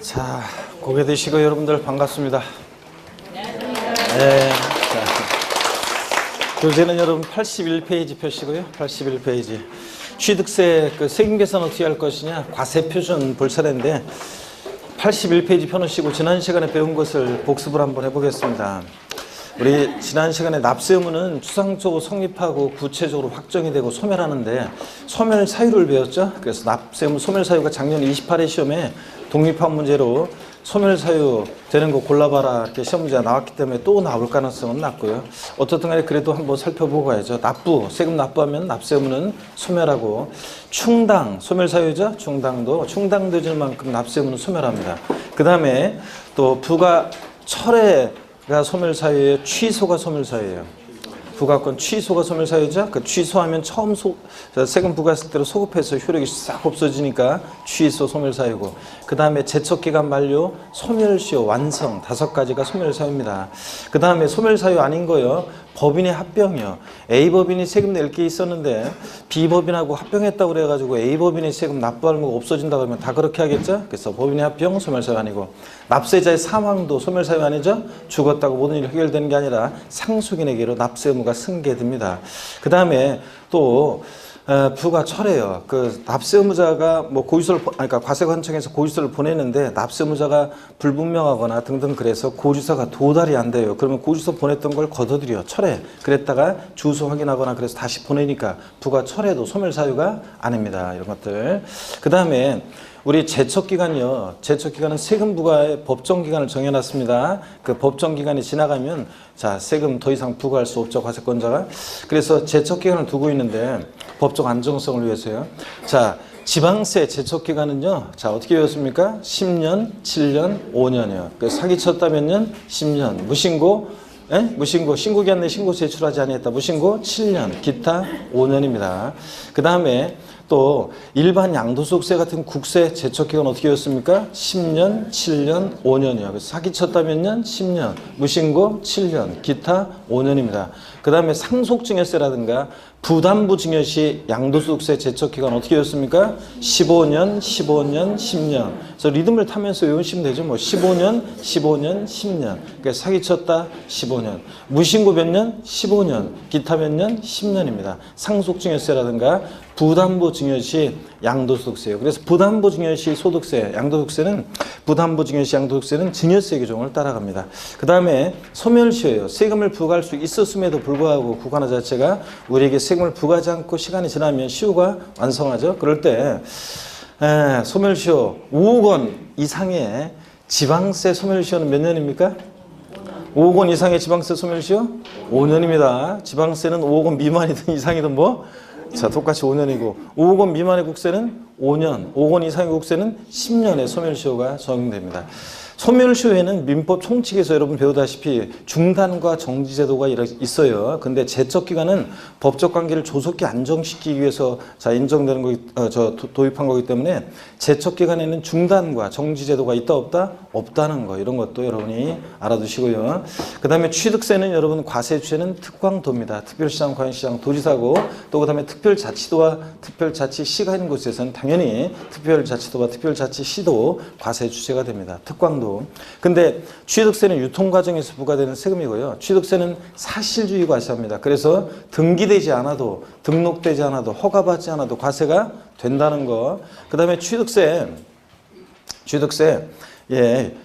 자, 고개 드시고 여러분들 반갑습니다. 네. 자, 교재는 여러분 81페이지 펴시고요. 81페이지. 취득세 세금 계산 어떻게 할 것이냐? 과세 표준 볼 차례인데 81페이지 펴놓으시고 지난 시간에 배운 것을 복습을 한번 해보겠습니다. 우리 지난 시간에 납세 의무는 추상적으로 성립하고 구체적으로 확정이 되고 소멸하는데 소멸 사유를 배웠죠. 그래서 납세 의무 소멸 사유가 작년 28회 시험에 독립학 문제로 소멸 사유 되는 거 골라봐라 이렇게 시험 문제가 나왔기 때문에 또 나올 가능성은 낮고요. 어떻든 간에 그래도 한번 살펴보고 가야죠. 납부, 세금 납부하면 납세 의무는 소멸하고 충당, 소멸 사유죠. 충당되질 만큼 납세 의무는 소멸합니다. 그 다음에 또 부가 철회가 소멸 사유예요. 취소가 소멸 사유예요. 부가권 취소가 소멸 사유죠. 그 취소하면 처음 세금 부과했을 때로 소급해서 효력이 싹 없어지니까 취소 소멸 사유고, 그 다음에 제척 기간 만료, 소멸시효, 완성 5가지가 소멸 사유입니다. 그 다음에 소멸 사유 아닌 거요. 법인의 합병이요. A법인이 세금 낼 게 있었는데 B법인하고 합병했다고 그래가지고 A법인이 세금 납부하는 거 없어진다 그러면 다 그렇게 하겠죠? 그래서 법인의 합병 소멸사유 아니고, 납세자의 사망도 소멸사유 아니죠? 죽었다고 모든 일이 해결되는 게 아니라 상속인에게로 납세 의무가 승계됩니다. 그 다음에 또 부가 철회요. 납세 의무자가 그러니까 과세관청에서 고지서를 보내는데 납세 의무자가 불분명하거나 등등 그래서 고지서가 도달이 안 돼요. 그러면 고지서 보냈던 걸 걷어들여 철회. 그랬다가 주소 확인하거나 그래서 다시 보내니까 부가 철회도 소멸 사유가 아닙니다. 이런 것들. 그 다음에 우리 제척기간이요. 제척기간은 세금 부과의 법정기간을 정해놨습니다. 그 법정기간이 지나가면 자, 세금 더 이상 부과할 수 없죠. 과세권자가. 그래서 제척기간을 두고 있는데 법적 안정성을 위해서요. 자, 지방세 제척기간은요. 자, 어떻게 외웠습니까? 10년, 7년, 5년이요. 그래서 사기쳤다 몇 년? 10년. 무신고? 무신고, 신고기한 내 신고 제출하지 아니했다. 무신고 7년, 기타 5년입니다. 그 다음에 또 일반 양도소득세 같은 국세 제척기간 어떻게 였습니까? 10년, 7년, 5년이요. 그래서 사기쳤다 몇 년? 10년, 무신고 7년, 기타 5년입니다. 그 다음에 상속증여세라든가 부담부 증여시 양도소득세 제척기간 어떻게 였습니까? 15년, 15년, 10년. 그래서 리듬을 타면서 외우시면 되죠. 15년, 15년, 10년. 그러니까 사기쳤다 15년. 무신고 몇 년? 15년. 기타 몇 년? 10년입니다. 상속증여세라든가 부담부 증여시 양도소득세예요. 그래서 부담부 증여시 소득세, 양도소득세는 부담부 증여시 양도소득세는 증여세 규정을 따라갑니다. 그 다음에 소멸시효예요. 세금을 부과할 수 있었음에도 불구하고 국가나 자체가 우리에게 세금을 부과하지 않고 시간이 지나면 시효가 완성하죠. 그럴 때 소멸시효 5억 원 이상의 지방세 소멸시효는 몇 년입니까? 5억 원 이상의 지방세 소멸시효 5년입니다. 지방세는 5억 원 미만이든 이상이든 자, 똑같이 5년이고 5억 원 미만의 국세는 5년, 5억 원 이상의 국세는 10년의 소멸시효가 적용됩니다. 소멸시효에는 민법 총칙에서 여러분 배우다시피 중단과 정지제도가 있어요. 근데 제척기간은 법적 관계를 조속히 안정시키기 위해서 인정되는 도입한 거기 때문에 제척기간에는 중단과 정지제도가 있다 없다? 없다는 거. 이런 것도 여러분이 알아두시고요. 그 다음에 취득세는 여러분 과세 주체는 특광도입니다. 특별시장, 과연시장, 도지사고, 또 그 다음에 특별자치도와 특별자치시가 있는 곳에서는 당연히 특별자치도와 특별자치시도 과세 주체가 됩니다. 특광도. 근데 취득세는 유통 과정에서 부과되는 세금이고요. 취득세는 사실주의 과세입니다. 그래서 등기되지 않아도, 등록되지 않아도, 허가받지 않아도 과세가 된다는 거. 그 다음에 취득세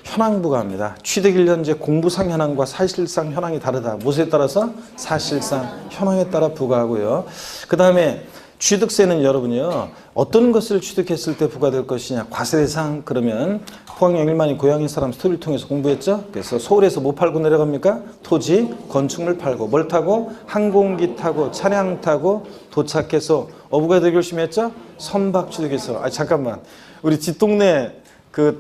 현황 부과합니다. 취득 1년제 공부상 현황과 사실상 현황이 다르다. 무엇에 따라서? 사실상 현황에 따라 부과하고요. 그 다음에 취득세는 여러분이요. 어떤 것을 취득했을 때 부과될 것이냐. 과세 대상 그러면 포항 영일만이 고향인 사람 스토리를 통해서 공부했죠. 그래서 서울에서 뭐 팔고 내려갑니까? 토지, 건축물 팔고. 뭘 타고? 항공기 타고, 차량 타고 도착해서 어부가 되기 열심히 했죠. 선박 취득해서. 잠깐만. 우리 뒷동네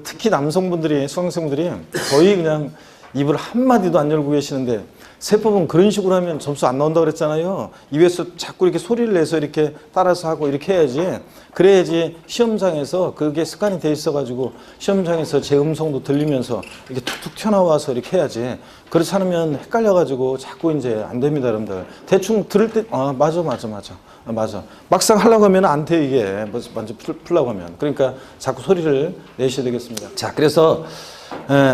특히 남성분들이, 수강생분들이 거의 그냥 입을 한마디도 안 열고 계시는데 세법은 그런 식으로 하면 점수 안 나온다고 그랬잖아요. 입에서 자꾸 이렇게 소리를 내서 이렇게 따라서 하고 이렇게 해야지. 그래야지 시험장에서 그게 습관이 돼 있어가지고 시험장에서 제 음성도 들리면서 이렇게 툭툭 튀어나와서 이렇게 해야지. 그렇지 않으면 헷갈려가지고 자꾸 이제 안 됩니다, 여러분들. 대충 들을 때, 맞아. 막상 하려고 하면 안 돼, 이게. 먼저 풀려고 하면. 그러니까 자꾸 소리를 내셔야 되겠습니다. 자, 그래서,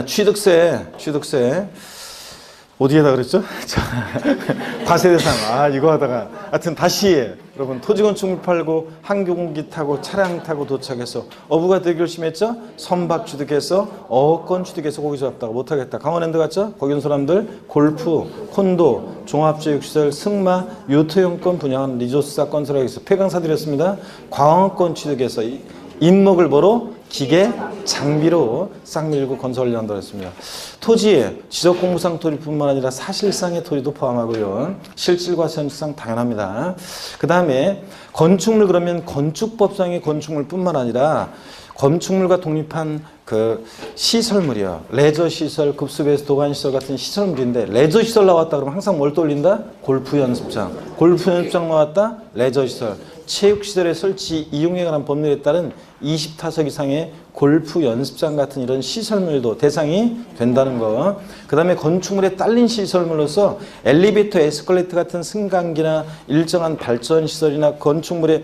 취득세. 어디에다 그랬죠? 과세대상. 이거 하다가. 하여튼 다시, 여러분, 토지건축물 팔고, 항공기 타고, 차량 타고 도착해서, 어부가 되기 결심했죠? 선박 취득해서, 어권 취득해서 고기 잡다가 못하겠다. 강원랜드 갔죠? 거기 온 사람들, 골프, 콘도, 종합체육시설, 승마, 요트용권 분양한 리조스사 건설하기 위해서 폐강사 드렸습니다. 광어권 취득해서, 인목을 보러 기계, 장비로 싹 밀고 건설을 한다고 했습니다. 토지에 지적공무상 토지뿐만 아니라 사실상의 토지도 포함하고요. 실질과세 현실상 당연합니다. 그 다음에 건축물 그러면 건축법상의 건축물뿐만 아니라 건축물과 독립한 그 시설물이요. 레저시설, 급수배수, 도관시설 같은 시설물인데 레저시설 나왔다 그러면 항상 뭘 떠올린다? 골프연습장. 골프연습장 나왔다? 레저시설. 체육시설의 설치 이용에 관한 법률에 따른 20타석 이상의 골프 연습장 같은 이런 시설물도 대상이 된다는 거. 그 다음에 건축물에 딸린 시설물로서 엘리베이터, 에스컬레이터 같은 승강기나 일정한 발전시설이나 건축물에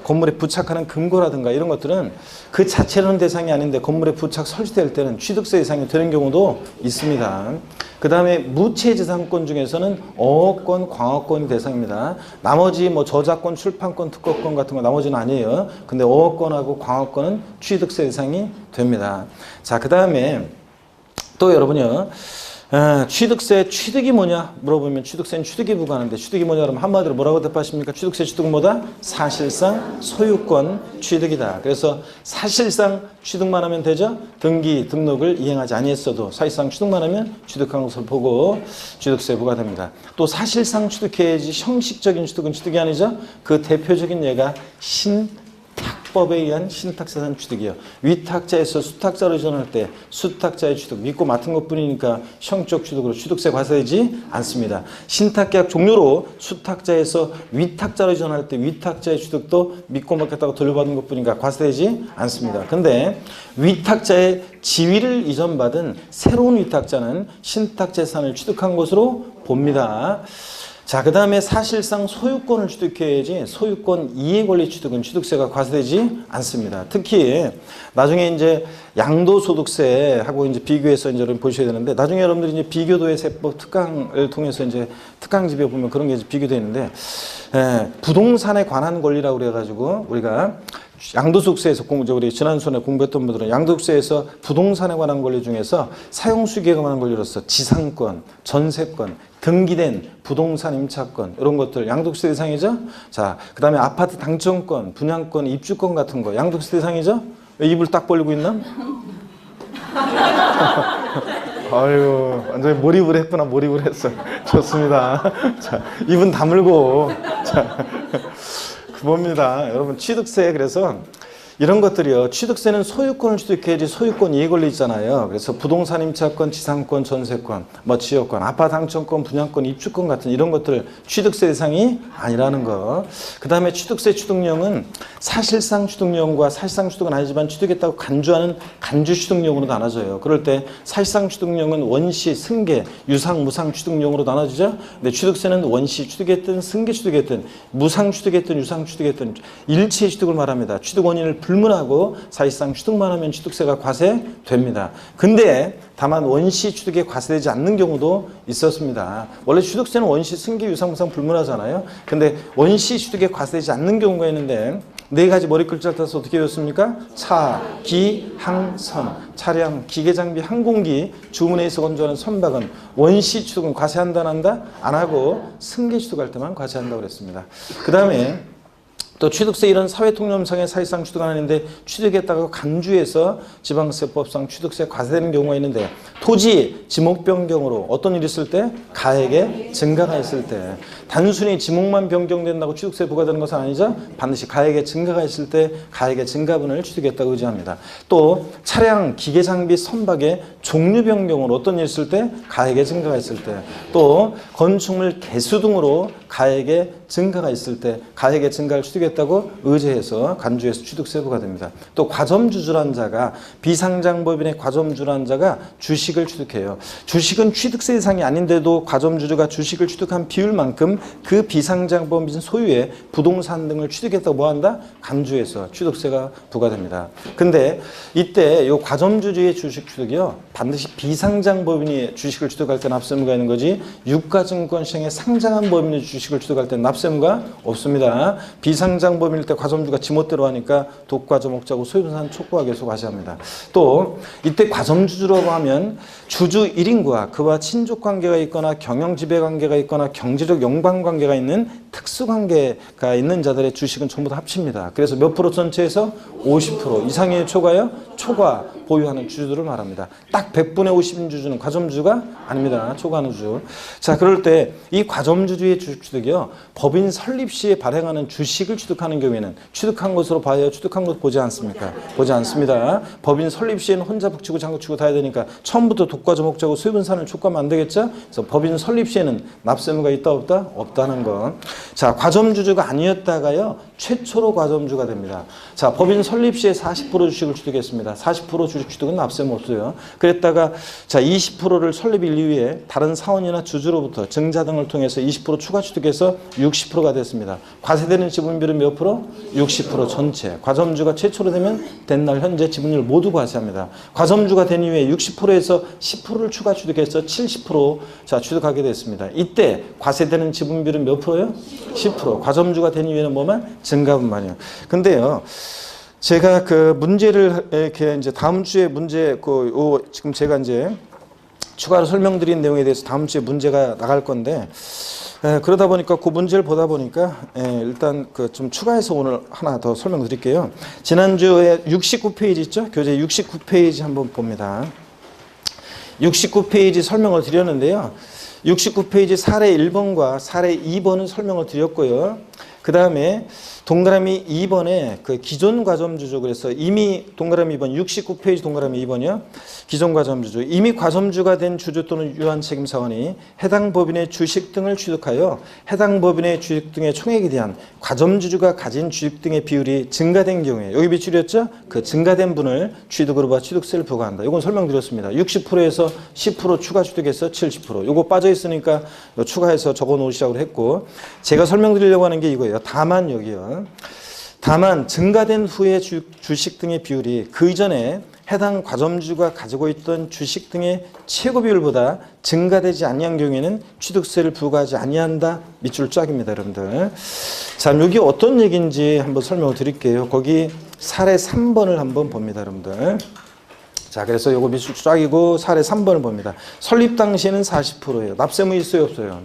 건물에 부착하는 금고라든가 이런 것들은 그 자체로는 대상이 아닌데 건물에 부착 설치될 때는 취득세 대상이 되는 경우도 있습니다. 그 다음에 무체재산권 중에서는 어권, 광어권이 대상입니다. 나머지 뭐 저작권, 출판권, 특허권 같은 거 나머지는 아니에요. 근데 어권하고 광어권은 취득세 대상이 됩니다. 자, 그 다음에 또 여러분요. 취득세 취득이 뭐냐 물어보면 취득세는 취득이 부과하는데 취득이 뭐냐 그러면 한마디로 뭐라고 대답하십니까? 취득세 취득은 뭐다? 사실상 소유권 취득이다. 그래서 사실상 취득만 하면 되죠? 등기, 등록을 이행하지 아니했어도 사실상 취득만 하면 취득한 것을 보고 취득세 부과됩니다. 또 사실상 취득해야지 형식적인 취득은 취득이 아니죠? 그 대표적인 예가 신탁법에 의한 신탁재산 취득이요. 위탁자에서 수탁자로 이전할 때 수탁자의 취득 믿고 맡은 것뿐이니까 형적 취득으로 취득세 과세되지 않습니다. 신탁계약 종료로 수탁자에서 위탁자로 이전할 때 위탁자의 취득도 믿고 맡겼다고 돌려받은 것뿐이니까 과세되지 않습니다. 근데 위탁자의 지위를 이전받은 새로운 위탁자는 신탁재산을 취득한 것으로 봅니다. 자, 그 다음에 사실상 소유권을 취득해야지 소유권 이해 권리 취득은 취득세가 과세되지 않습니다. 특히 나중에 이제 양도소득세하고 이제 비교해서 이제 여러분 보셔야 되는데 나중에 여러분들이 이제 비교도의 세법 특강을 통해서 이제 특강집에 보면 그런 게 이제 비교되어 있는데 부동산에 관한 권리라고 그래가지고 우리가 양도소득세에서 우리 지난 수업에 공부했던 분들은 양도소득세에서 부동산에 관한 권리 중에서 사용수익에 관한 권리로서 지상권, 전세권, 등기된 부동산 임차권 이런 것들 양도세 대상이죠. 자, 그 다음에 아파트 당첨권, 분양권, 입주권 같은 거 양도세 대상이죠. 왜 입을 딱 벌리고 있나? 아유, 완전히 몰입을 했구나. 몰입을 했어. 좋습니다. 자, 입은 다물고. 자, 그겁니다. 여러분 취득세 그래서 이런 것들이요. 취득세는 소유권을 취득해야지 소유권 이해 권리 있잖아요. 그래서 부동산 임차권, 지상권, 전세권, 뭐 지역권, 아파트 당첨권, 분양권, 입주권 같은 이런 것들 취득세 대상이 아니라는 거. 그 다음에 취득세 취득령은 사실상 취득령과 사실상 취득은 아니지만 취득했다고 간주하는 간주 취득령으로 나눠져요. 그럴 때 사실상 취득령은 원시, 승계, 유상, 무상 취득령으로 나눠지죠. 근데 취득세는 원시 취득했든 승계 취득했든 무상 취득했든 유상 취득했든 일체의 취득을 말합니다. 취득 원인을 불문하고 사실상 취득만 하면 취득세가 과세됩니다. 근데 다만 원시 취득에 과세되지 않는 경우도 있었습니다. 원래 취득세는 원시, 승계, 유상, 무상 불문하잖아요. 근데 원시 취득에 과세되지 않는 경우가 있는데 네 가지 머리 글자를 따서 어떻게 되었습니까? 차, 기, 항, 선. 차량, 기계장비, 항공기, 주문해서 건조하는 선박은 원시 취득은 과세한다 안 한다? 안 하고 승계 취득할 때만 과세한다고 그랬습니다. 그 다음에 또 취득세 이런 사회통념상의 사실상 취득 안 하는데 취득했다가 간주해서 지방세법상 취득세 과세되는 경우가 있는데 토지 지목 변경으로 어떤 일이 있을 때 가액의 증가가 있을 때 단순히 지목만 변경된다고 취득세 부과되는 것은 아니죠. 반드시 가액의 증가가 있을 때 가액의 증가분을 취득했다고 의지합니다. 또 차량 기계장비 선박의 종류 변경으로 어떤 일이 있을 때 가액의 증가가 있을 때 또 건축물 개수 등으로 가액의 증가가 있을 때 가액의 증가를 취득했다고 의제해서 간주해서 취득세 부과됩니다. 또 과점주주란 자가 비상장법인의 과점주주란 자가 주식을 취득해요. 주식은 취득세 대상이 아닌데도 과점주주가 주식을 취득한 비율만큼 그 비상장법인 소유의 부동산 등을 취득했다고 뭐한다? 간주해서 취득세가 부과됩니다. 근데 이때 이 과점주주의 주식 취득이요 반드시 비상장법인이 주식을 취득할 때 납세무가 있는 거지 유가증권시장에 상장한 법인이 주식을 취득할 때 납세무가 없습니다. 비상장법인일 때 과점주가 지멋대로 하니까 독과점 옥자고 소유분산 촉구가 계속 과세합니다. 또 이때 과점주주라고 하면 주주 1인과 그와 친족관계가 있거나 경영지배관계가 있거나 경제적 연관관계가 있는 특수관계가 있는 자들의 주식은 전부 다 합칩니다. 그래서 몇 프로 전체에서 50% 이상의 초과 보유하는 주주들을 말합니다. 딱 100분의 50인 주주는 과점주주가 아닙니다. 초과하는 주주. 자, 그럴 때 이 과점주주의 주식 취득이요. 법인 설립 시에 발행하는 주식을 취득하는 경우에는 취득한 것으로 봐야 취득한 것 보지 않습니까? 보지 않습니다. 법인 설립 시에는 혼자 북치고 장구치고 다 해야 되니까 처음부터 독과점 옥자고 소유분산을 촉구하면 안 되겠죠? 그래서 법인 설립 시에는 납세무가 있다 없다? 없다는 거. 자, 과점주주가 아니었다가요. 최초로 과점주가 됩니다. 자, 법인 설립 시에 40% 주식을 취득했습니다. 40% 주식 취득은 납세무 없어요. 그랬다가 자, 20%를 설립일 이후에 다른 사원이나 주주로부터 증자 등을 통해서 20% 추가 취득해서 60%가 됐습니다. 과세되는 지분비율은 몇 프로? 60% 전체. 과점주가 최초로 되면 된 날 현재 지분율 모두 과세합니다. 과점주가 된 이후에 60%에서 10%를 추가 취득해서 70% 자, 취득하게 됐습니다. 이때 과세되는 지분비율은 몇 프로요? 10%. 과점주가 된 이후에는 뭐만? 증가분만이요. 근데요. 제가 그 문제를 이렇게 이제 다음 주에 문제 지금 제가 이제 추가로 설명드린 내용에 대해서 다음 주에 문제가 나갈 건데 그러다 보니까 그 문제를 보다 보니까 일단 그 좀 추가해서 오늘 하나 더 설명드릴게요. 지난주에 69페이지 있죠? 교재 69페이지 한번 봅니다. 69페이지 설명을 드렸는데요. 69페이지 사례 1번과 사례 2번은 설명을 드렸고요. 그 다음에 동그라미 2번에 그 기존 과점주죠. 그래서 이미 동그라미 2번 69페이지 동그라미 2번이요. 기존 과점주죠. 이미 과점주가 된 주주 또는 유한 책임사원이 해당 법인의 주식 등을 취득하여 해당 법인의 주식 등의 총액에 대한 과점주주가 가진 주식 등의 비율이 증가된 경우에 여기 비율이었죠? 그 증가된 분을 취득으로 봐 취득세를 부과한다. 이건 설명드렸습니다. 60%에서 10% 추가 취득해서 70%. 이거 빠져 있으니까 추가해서 적어 놓으시라고 했고 제가 설명드리려고 하는 게 이거예요. 다만 여기요. 다만 증가된 후에 주식 등의 비율이 그 이전에 해당 과점주가 가지고 있던 주식 등의 최고 비율보다 증가되지 아니한 경우에는 취득세를 부과하지 아니한다. 밑줄 쫙입니다, 여러분들. 자, 여기 어떤 얘기인지 한번 설명을 드릴게요. 거기 사례 3번을 한번 봅니다, 여러분들. 자, 그래서 요거 밑줄 쫙이고 사례 3번을 봅니다. 설립 당시에는 40%예요. 납세무 있어요, 없어요?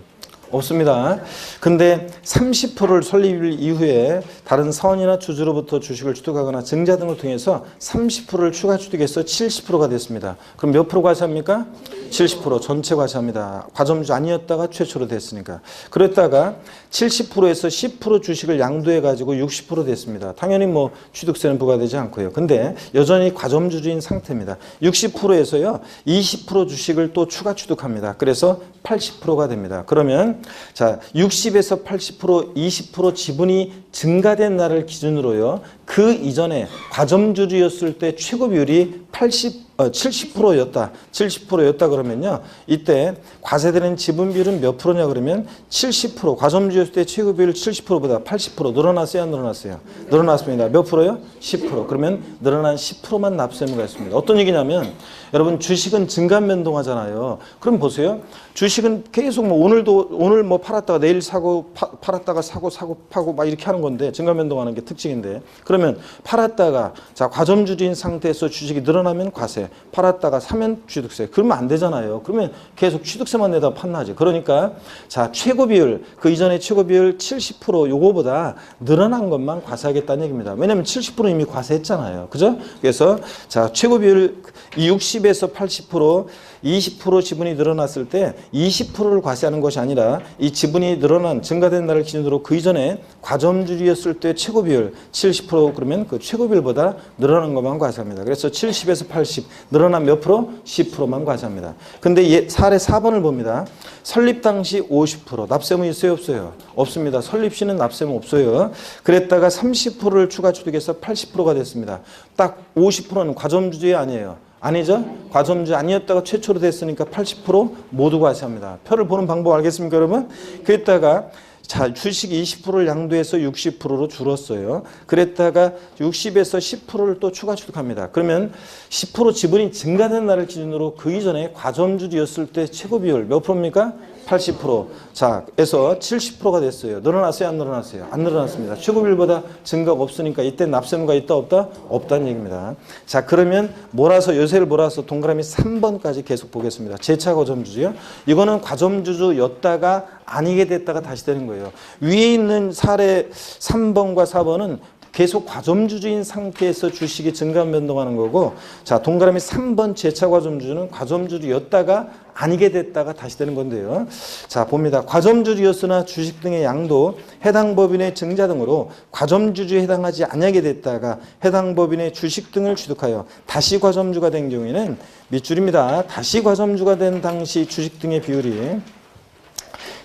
없습니다. 근데 30%를 설립 이후에 다른 사원이나 주주로부터 주식을 취득하거나 증자 등을 통해서 30%를 추가 취득해서 70%가 됐습니다. 그럼 몇 프로 과세합니까? 70% 전체 과세합니다. 과점주 아니었다가 최초로 됐으니까. 그랬다가 70%에서 10% 주식을 양도해 가지고 60% 됐습니다. 당연히 뭐 취득세는 부과되지 않고요. 근데 여전히 과점주주인 상태입니다. 60%에서요 20% 주식을 또 추가 취득합니다. 그래서 80%가 됩니다. 그러면 자 60에서 80% 20% 지분이 증가된 날을 기준으로요. 그 이전에 과점주주였을 때 최고 비율이 70%였다. 70%였다 그러면요. 이때 과세되는 지분 비율은 몇 프로냐 그러면 70%. 과점주였을 때 최고 비율 70%보다 80% 늘어났어요? 안 늘어났어요? 늘어났습니다. 몇 프로요? 10%. 그러면 늘어난 10%만 납세무가 있습니다. 어떤 얘기냐면 여러분 주식은 증감 변동하잖아요. 그럼 보세요. 주식은 계속 뭐 오늘 뭐 팔았다가 내일 사고 팔았다가 사고 파고 막 이렇게 하는 건데 증감 변동하는 게 특징인데 그러면 팔았다가 자 과점주주인 상태에서 주식이 늘어나면 과세 팔았다가 사면 취득세. 그러면 안 되잖아요. 그러면 계속 취득세만 내다 판나지. 그러니까 자, 최고 비율, 그 이전에 최고 비율 70% 요거보다 늘어난 것만 과세하겠다는 얘기입니다. 왜냐면 70% 이미 과세했잖아요. 그죠? 그래서 자, 최고 비율 60에서 80%, 20% 지분이 늘어났을 때 20%를 과세하는 것이 아니라 이 지분이 늘어난 증가된 날을 기준으로 그 이전에 과점주의였을 때 최고 비율 70% 그러면 그 최고 비율보다 늘어난 것만 과세합니다. 그래서 70에서 80 늘어난 몇 프로? 10%만 과세합니다. 근데 사례 4번을 봅니다. 설립 당시 50% 납세무 있어요? 없어요? 없습니다. 설립 시는 납세무 없어요. 그랬다가 30%를 추가 취득해서 80%가 됐습니다. 딱 50%는 과점주의 아니에요. 아니죠? 과점주의 아니었다가 최초로 됐으니까 80% 모두 과세합니다. 표를 보는 방법 알겠습니까, 여러분? 그랬다가 자, 주식 20%를 양도해서 60%로 줄었어요. 그랬다가 60에서 10%를 또 추가 취득합니다. 그러면 10% 지분이 증가된 날을 기준으로 그 이전에 과점주주였을 때 최고 비율 몇 프로입니까? 80%. 자, 에서 70%가 됐어요. 늘어났어요? 안 늘어났어요? 안 늘어났습니다. 최고 비율보다 증가가 없으니까 이때 납세무가 있다 없다? 없다는 얘기입니다. 자, 그러면 몰아서 요새를 몰아서 동그라미 3번까지 계속 보겠습니다. 재차 과점주주요. 이거는 과점주주였다가 아니게 됐다가 다시 되는 거예요. 위에 있는 사례 3번과 4번은 계속 과점주주인 상태에서 주식이 증가 변동하는 거고, 자, 동그라미 3번 재차 과점주주는 과점주주였다가 아니게 됐다가 다시 되는 건데요. 자, 봅니다. 과점주주였으나 주식 등의 양도 해당 법인의 증자 등으로 과점주주에 해당하지 아니하게 됐다가 해당 법인의 주식 등을 취득하여 다시 과점주가 된 경우에는 밑줄입니다. 다시 과점주가 된 당시 주식 등의 비율이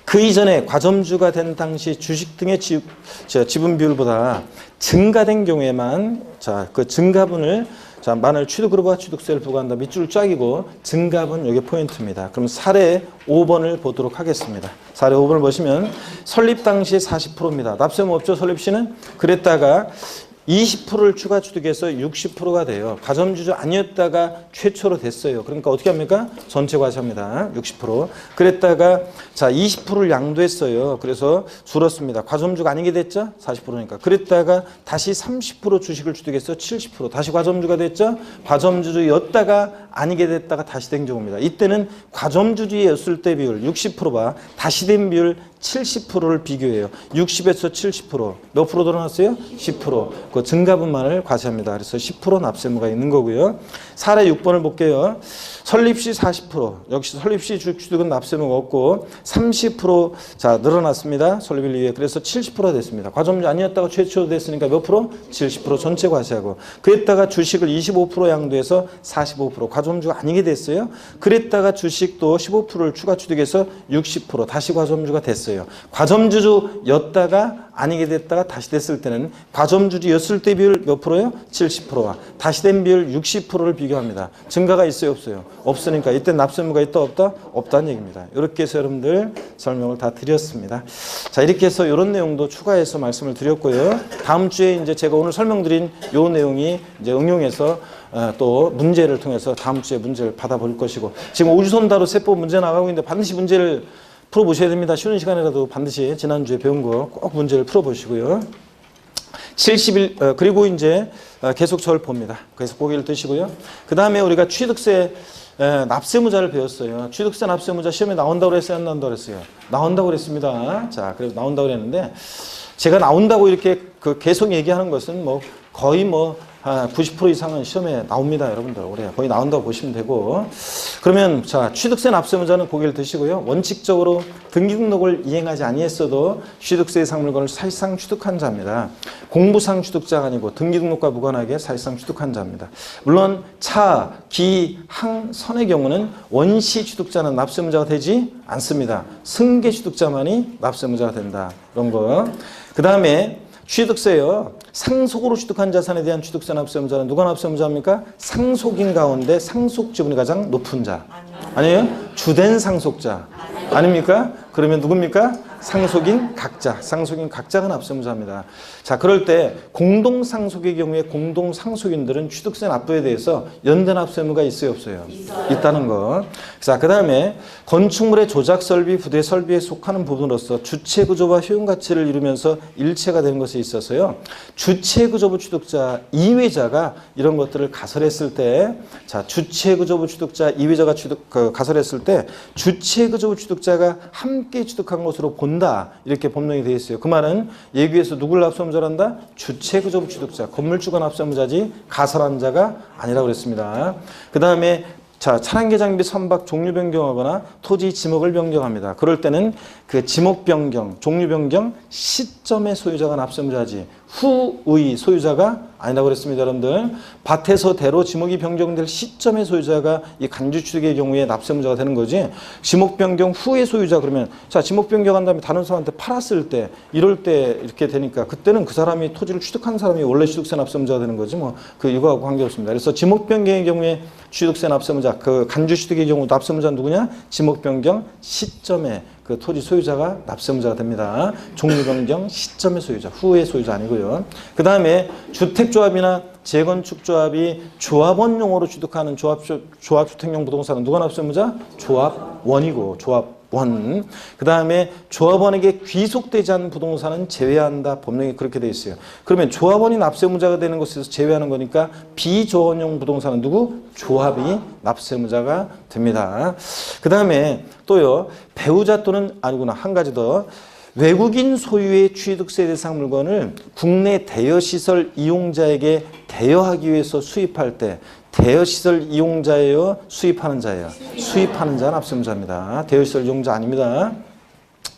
그 이전에 과점주가 된 당시 주식 등의 지분 비율보다 증가된 경우에만 자, 그 증가분을 자, 만을 취득으로봐 취득세를 부과한다. 밑줄 짝이고 증가분 여기 포인트입니다. 그럼 사례 5번을 보도록 하겠습니다. 사례 5번을 보시면 설립 당시 40%입니다. 납세무 없죠, 설립 시는? 그랬다가 20%를 추가 취득해서 60%가 돼요. 과점주주 아니었다가 최초로 됐어요. 그러니까 어떻게 합니까? 전체 과세합니다. 60%. 그랬다가 자 20%를 양도했어요. 그래서 줄었습니다. 과점주가 아니게 됐죠? 40%니까. 그랬다가 다시 30% 주식을 취득해서 70%. 다시 과점주가 됐죠? 과점주주였다가 아니게 됐다가 다시 된 경우입니다. 이때는 과점주주였을 때 비율 60%와 다시 된 비율 70%를 비교해요. 60에서 70%. 몇 프로 늘어났어요? 10%. 그 증가분만을 과세합니다. 그래서 10% 납세무가 있는 거고요. 사례 6번을 볼게요. 설립시 40%. 역시 설립시 주식취득은 납세무가 없고 30% 자 늘어났습니다. 설립일 이후에. 그래서 70%가 됐습니다. 과점주 아니었다가 최초 됐으니까 몇 프로? 70% 전체 과세하고. 그랬다가 주식을 25% 양도해서 45% 과점주가 아니게 됐어요. 그랬다가 주식도 15%를 추가 취득해서 60% 다시 과점주가 됐어요. 과점주주였다가 아니게 됐다가 다시 됐을 때는 과점주주였을 때 비율 몇 프로예요? 70%와 다시 된 비율 60%를 비교합니다. 증가가 있어요? 없어요? 없으니까 이때 납세무가 있다 없다? 없다는 얘기입니다. 이렇게 해서 여러분들 설명을 다 드렸습니다. 자, 이렇게 해서 이런 내용도 추가해서 말씀을 드렸고요. 다음 주에 이제 제가 오늘 설명드린 요 내용이 이제 응용해서 또 문제를 통해서 다음 주에 문제를 받아볼 것이고, 지금 우주선다로 세법 문제 나가고 있는데 반드시 문제를 풀어보셔야 됩니다. 쉬는 시간이라도 반드시 지난주에 배운 거 꼭 문제를 풀어보시고요. 70일, 그리고 이제 계속 저를 봅니다. 그래서 고개를 드시고요. 그 다음에 우리가 취득세 납세무자를 배웠어요. 취득세 납세무자 시험에 나온다고 그랬어요? 안 나온다고 그랬어요? 나온다고 그랬습니다. 자, 그래서 나온다고 그랬는데, 제가 나온다고 이렇게 계속 얘기하는 것은 뭐 거의 뭐 90% 이상은 시험에 나옵니다, 여러분들. 올해 거의 나온다고 보시면 되고. 그러면 자, 취득세 납세무자는 고개를 드시고요. 원칙적으로 등기등록을 이행하지 아니했어도 취득세 상물권을 사실상 취득한 자입니다. 공부상 취득자가 아니고 등기등록과 무관하게 사실상 취득한 자입니다. 물론 차, 기, 항, 선의 경우는 원시 취득자는 납세무자가 되지 않습니다. 승계 취득자만이 납세무자가 된다. 이런 거. 그 다음에 취득세요. 상속으로 취득한 자산에 대한 취득세 납세무자는 누가 납세무자입니까? 상속인 가운데 상속 지분이 가장 높은 자. 아니에요? 주된 상속자. 아닙니까? 그러면 누굽니까? 상속인 각자가 납세무자입니다. 자, 그럴 때 공동상속의 경우에 공동상속인들은 취득세 납부에 대해서 연대 납세무가 있어요, 없어요? 있다는 거. 자, 그 다음에 건축물의 조작 설비, 부대 설비에 속하는 부분으로서 주체 구조와 효용 가치를 이루면서 일체가 되는 것에 있어서요. 주체 구조부 취득자 이외자가 이런 것들을 가설했을 때, 자, 주체 구조부 취득자 이외자가 가설했을 때 주체 구조부 취득자가 함께 취득한 것으로 본다. 이렇게 법령이 되어 있어요. 그 말은 예규에서 누굴 납세무자로 한다? 주체 구조부 취득자, 건물주가 납세무자지 가설한 자가 아니라고 그랬습니다. 그 다음에 자, 차량계 장비 선박 종류 변경하거나 토지 지목을 변경합니다. 그럴 때는 그 지목 변경, 종류 변경 시점의 소유자가 납세무자지 후의 소유자가 아니라고 그랬습니다. 여러분들 밭에서 대로 지목이 변경될 시점의 소유자가 이 간주취득의 경우에 납세무자가 되는 거지, 지목 변경 후의 소유자 그러면 자, 지목 변경한 다음에 다른 사람한테 팔았을 때 이럴 때 이렇게 되니까 그때는 그 사람이 토지를 취득한 사람이 원래 취득세 납세무자가 되는 거지 뭐 그 이거하고 관계없습니다. 그래서 지목 변경의 경우에 취득세 납세무자, 그 간주취득의 경우 납세무자는 누구냐? 지목 변경 시점에 그 토지 소유자가 납세무자가 됩니다. 종류 변경 시점의 소유자, 후의 소유자 아니고요. 그 다음에 주택조합이나 재건축조합이 조합원용으로 취득하는 조합주택용 부동산은 누가 납세무자? 조합원이고, 조합원. 그 다음에 조합원에게 귀속되지 않은 부동산은 제외한다. 법령이 그렇게 되어 있어요. 그러면 조합원이 납세무자가 되는 것에서 제외하는 거니까 비조합원용 부동산은 누구? 조합이 납세무자가 됩니다. 그 다음에 또요, 배우자 또는 아니구나, 한 가지 더. 외국인 소유의 취득세 대상 물건을 국내 대여시설 이용자에게 대여하기 위해서 수입할 때 대여시설 이용자예요? 수입하는 자예요? 수입하는 자는 납세무자입니다. 대여시설 이용자 아닙니다.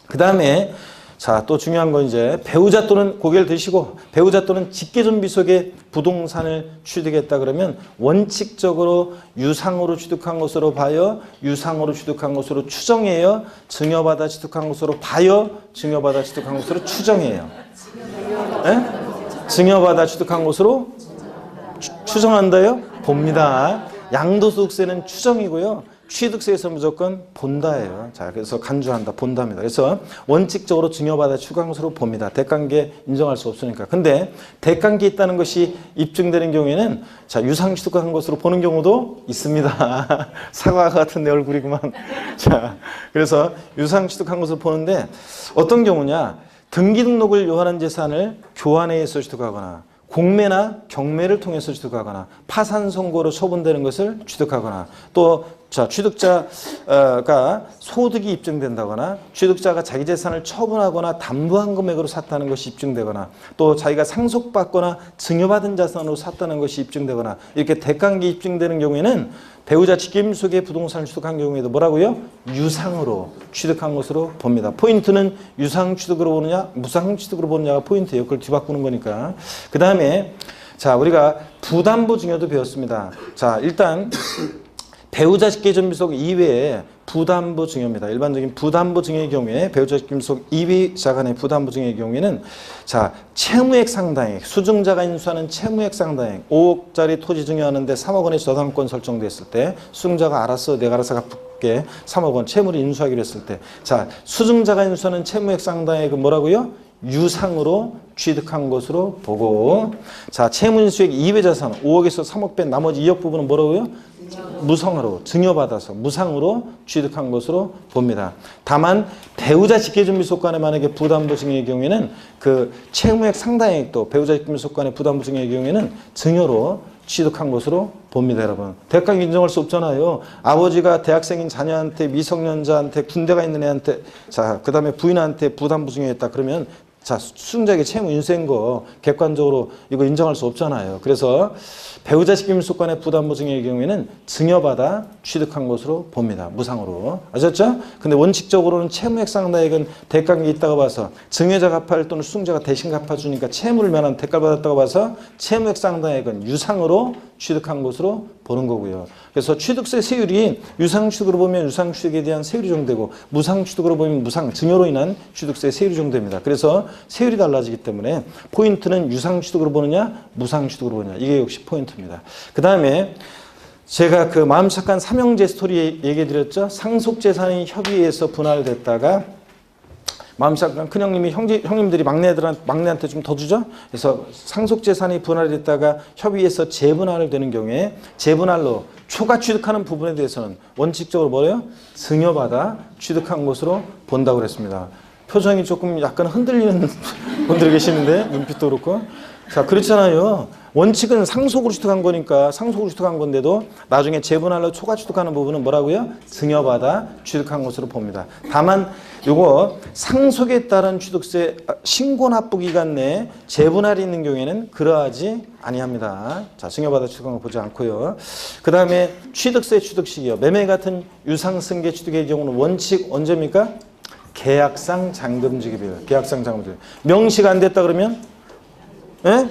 그 다음에 자, 또 중요한 건 이제 배우자 또는 고개를 드시고 배우자 또는 직계존비 속에 부동산을 취득했다 그러면 원칙적으로 유상으로 취득한 것으로 봐요? 유상으로 취득한 것으로 추정해요? 증여받아 취득한 것으로 봐요? 증여받아 취득한 것으로 추정해요? 네? 증여받아 취득한 것으로 추정한다요? 봅니다. 양도소득세는 추정이고요. 취득세에서 무조건 본다예요. 자, 그래서 간주한다, 본다입니다. 그래서 원칙적으로 증여받아 취득한 것으로 봅니다. 대관계 인정할 수 없으니까. 근데 대관계 있다는 것이 입증되는 경우에는 자, 유상 취득한 것으로 보는 경우도 있습니다. 사과 같은 내 얼굴이구만. 자, 그래서 유상 취득한 것으로 보는데 어떤 경우냐? 등기 등록을 요하는 재산을 교환에 의해서 취득하거나 공매나 경매를 통해서 취득하거나 파산 선고로 처분되는 것을 취득하거나 또 자, 취득자가 소득이 입증된다거나 취득자가 자기 재산을 처분하거나 담보한 금액으로 샀다는 것이 입증되거나 또 자기가 상속받거나 증여받은 자산으로 샀다는 것이 입증되거나 이렇게 대관계 입증되는 경우에는 배우자 직계임 속에 부동산을 취득한 경우에도 뭐라고요? 유상으로 취득한 것으로 봅니다. 포인트는 유상 취득으로 보느냐 무상 취득으로 보느냐가 포인트예요. 그걸 뒤바꾸는 거니까. 그 다음에 자, 우리가 부담부 증여도 배웠습니다. 자, 일단 배우자 직계존비속 이외에 부담부 증여입니다. 일반적인 부담부 증여의 경우에 배우자 직계존비속 이외자 간의 부담부 증여의 경우에는 자, 채무액 상당액, 수증자가 인수하는 채무액 상당액 5억짜리 토지 증여하는데 3억 원의 저당권 설정됐을 때 수증자가 알아서 내가 알아서 갚을게 3억 원 채무를 인수하기로 했을 때 자, 수증자가 인수하는 채무액 상당액은 뭐라고요? 유상으로 취득한 것으로 보고 자, 채무인수액 이외 자산 5억에서 3억 뺀 나머지 2억 부분은 뭐라고요? 무상으로 증여받아서 무상으로 취득한 것으로 봅니다. 다만 배우자 직계존비속 간에 만약에 부담부 증여의 경우에는 그 채무액 상당액도 배우자 직계존비속 간의 부담부 증여의 경우에는 증여로 취득한 것으로 봅니다. 여러분 대가액 인정할 수 없잖아요. 아버지가 대학생인 자녀한테 미성년자한테 군대가 있는 애한테 자, 그 다음에 부인한테 부담부 증여했다 그러면 자, 수증자에게 채무 인수한 거 객관적으로 이거 인정할 수 없잖아요. 그래서 배우자 직계존비속 간의 부담부 증여의 경우에는 증여받아 취득한 것으로 봅니다. 무상으로. 아셨죠? 근데 원칙적으로는 채무액 상당액은 대가액이 있다고 봐서 증여자 갚아야 또는 수증자가 대신 갚아주니까 채무를 면한 대가를 받았다고 봐서 채무액 상당액은 유상으로 취득한 것으로 보는 거고요. 그래서 취득세 세율이 유상취득으로 보면 유상취득에 대한 세율이 정되고 무상취득으로 보면 무상, 증여로 인한 취득세 세율이 정됩니다. 그래서 세율이 달라지기 때문에 포인트는 유상취득으로 보느냐 무상취득으로 보느냐 이게 역시 포인트입니다. 그 다음에 제가 그 마음 착한 삼형제 스토리 얘기해 드렸죠. 상속재산이 협의해서 분할됐다가 마음이 약간 큰 형님이 형님들이 막내한테 좀 더 주죠. 그래서 상속재산이 분할이 됐다가 협의해서 재분할 되는 경우에 재분할로 초과 취득하는 부분에 대해서는 원칙적으로 뭐래요? 증여받아 취득한 것으로 본다고 그랬습니다. 표정이 조금 약간 흔들리는 분들이 계시는데 눈빛도 그렇고. 자, 그렇잖아요. 원칙은 상속으로 취득한 거니까 상속으로 취득한 건데도 나중에 재분할로 초과 취득하는 부분은 뭐라고요? 증여받아 취득한 것으로 봅니다. 다만 요거 상속에 따른 취득세 신고 납부 기간 내에 재분할이 있는 경우에는 그러하지 아니합니다. 자, 증여받아 취득한 거 보지 않고요. 그 다음에 취득세 취득식이요. 매매 같은 유상승계 취득의 경우는 원칙 언제입니까? 계약상 잔금지급일. 계약상 잔금지급. 명시가 안 됐다 그러면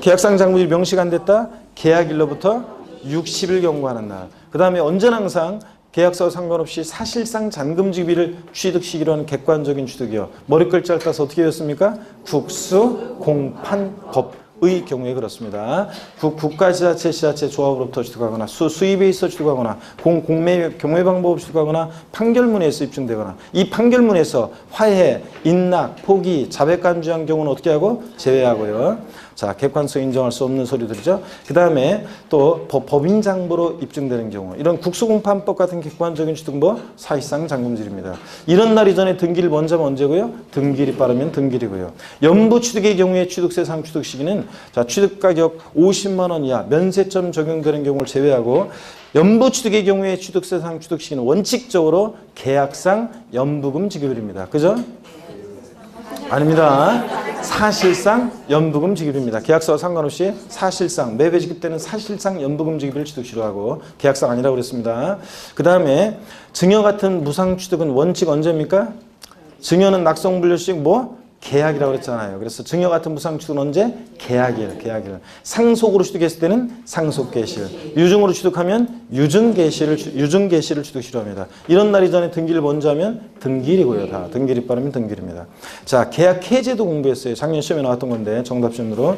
계약상 잔금지급이 명시가 안 됐다? 계약일로부터 60일 경과하는 날. 그 다음에 언제나 항상 계약서와 상관없이 사실상 잔금지급일을 취득시기로 하는 객관적인 취득이요. 머리글자를 따서 어떻게 되었습니까? 국수, 공판, 법의 경우에 그렇습니다. 국가지자체, 지자체 조합으로부터 취득하거나 수입에 있어 취득하거나 공매 경매 방법으로 취득하거나 판결문에서 입증되거나 이 판결문에서 화해, 인락, 포기, 자백간주한 경우는 어떻게 하고? 제외하고요. 자, 객관성 인정할 수 없는 소리들이죠. 그 다음에 또 법인장부로 입증되는 경우 이런 국수공판법 같은 객관적인 취득뭐 사실상 잔금질입니다. 이런 날 이전에 등기를 먼저 하면 언제고요? 등기일이 빠르면 등기일이고요. 연부 취득의 경우에 취득세상 취득 시기는 자, 취득가격 50만 원 이하 면세점 적용되는 경우를 제외하고 연부 취득의 경우에 취득세상 취득 시기는 원칙적으로 계약상 연부금 지급일입니다. 그죠? 아닙니다. 사실상 연부금 지급입니다. 계약서와 상관없이 사실상 매매 지급 때는 사실상 연부금 지급을 취득시로 하고 계약상 아니라고 그랬습니다. 그 다음에 증여 같은 무상 취득은 원칙 언제입니까? 증여는 낙성분류식 뭐? 계약이라고 그랬잖아요. 그래서 증여 같은 무상 취득은 언제? 계약일. 상속으로 취득했을 때는 상속계실. 유증으로 취득하면 유증계실을 취득시로 합니다. 이런 날 이전에 등기를 먼저 하면 등기일이고요. 다 등기일이 빠르면 등기일입니다. 자, 계약 해제도 공부했어요. 작년 시험에 나왔던 건데 정답순으로.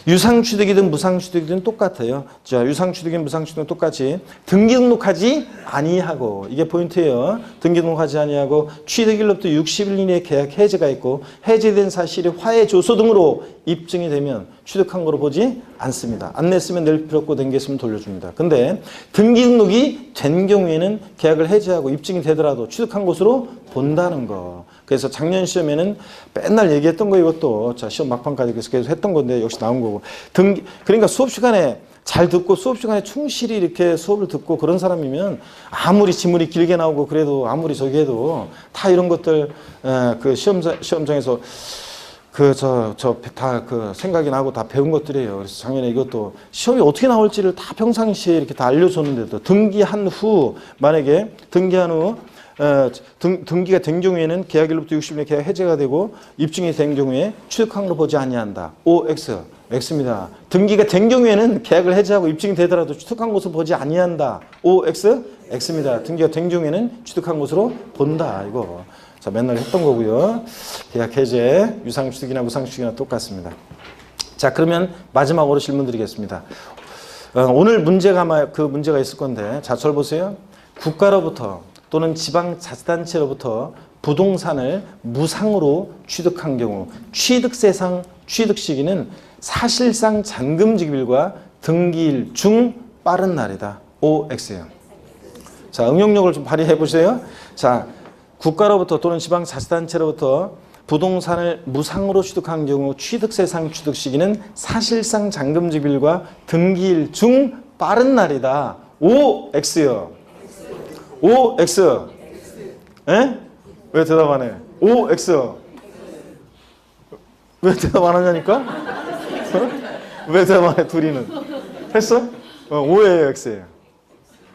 유상 취득이든 무상 취득이든 똑같아요. 자, 유상 취득이든 무상 취득은 똑같이 등기 등록하지 아니하고 이게 포인트예요. 등기 등록하지 아니하고 취득일로부터 60일 이내에 계약 해제가 있고 해제된 사실이 화해 조서 등으로 입증이 되면 취득한 거로 보지 않습니다. 안 냈으면 낼 필요 없고 댕겼으면 돌려줍니다. 근데 등기 등록이 된 경우에는 계약을 해제하고 입증이 되더라도 취득한 것으로 본다는 거. 그래서 작년 시험에는 맨날 얘기했던 거 이것도 자, 시험 막판까지 계속 했던 건데 역시 나온 거고. 그러니까 수업 시간에 잘 듣고 수업 시간에 충실히 이렇게 수업을 듣고 그런 사람이면 아무리 지문이 길게 나오고 그래도 아무리 저기 해도 다 이런 것들 그 시험장에서 다 그 생각이 나고 다 배운 것들이에요. 그래서 작년에 이것도 시험이 어떻게 나올지를 다 평상시에 이렇게 다 알려줬는데도 등기한 후 만약에 등기한 후 등기가 된 경우에는 계약일로부터 60일에 계약 해제가 되고 입증이 된 경우에 취득한 걸 보지 아니한다. OX. X입니다. 등기가 된 경우에는 계약을 해제하고 입증이 되더라도 취득한 것을 보지 아니한다. OX. X입니다. 등기가 된 경우에는 취득한 것으로 본다. 이거. 자, 맨날 했던 거고요. 계약 해제, 유상취득이나 무상취득이나 똑같습니다. 자, 그러면 마지막으로 질문 드리겠습니다. 오늘 문제가 그 문제가 있을 건데 자, 절 보세요. 국가로부터 또는 지방자치단체로부터 부동산을 무상으로 취득한 경우 취득세상 취득 시기는 사실상 잔금지급일과 등기일 중 빠른 날이다. OX예요. 자, 응용력을 좀 발휘해 보세요. 자, 국가로부터 또는 지방자치단체로부터 부동산을 무상으로 취득한 경우 취득세상 취득 시기는 사실상 잔금지급일과 등기일 중 빠른 날이다. OX요. OX. 에? 왜 대답 안 해? OX. 왜 대답 안 하냐니까? 왜 대답 안 해? 둘이는. 했어? O예요, X예요.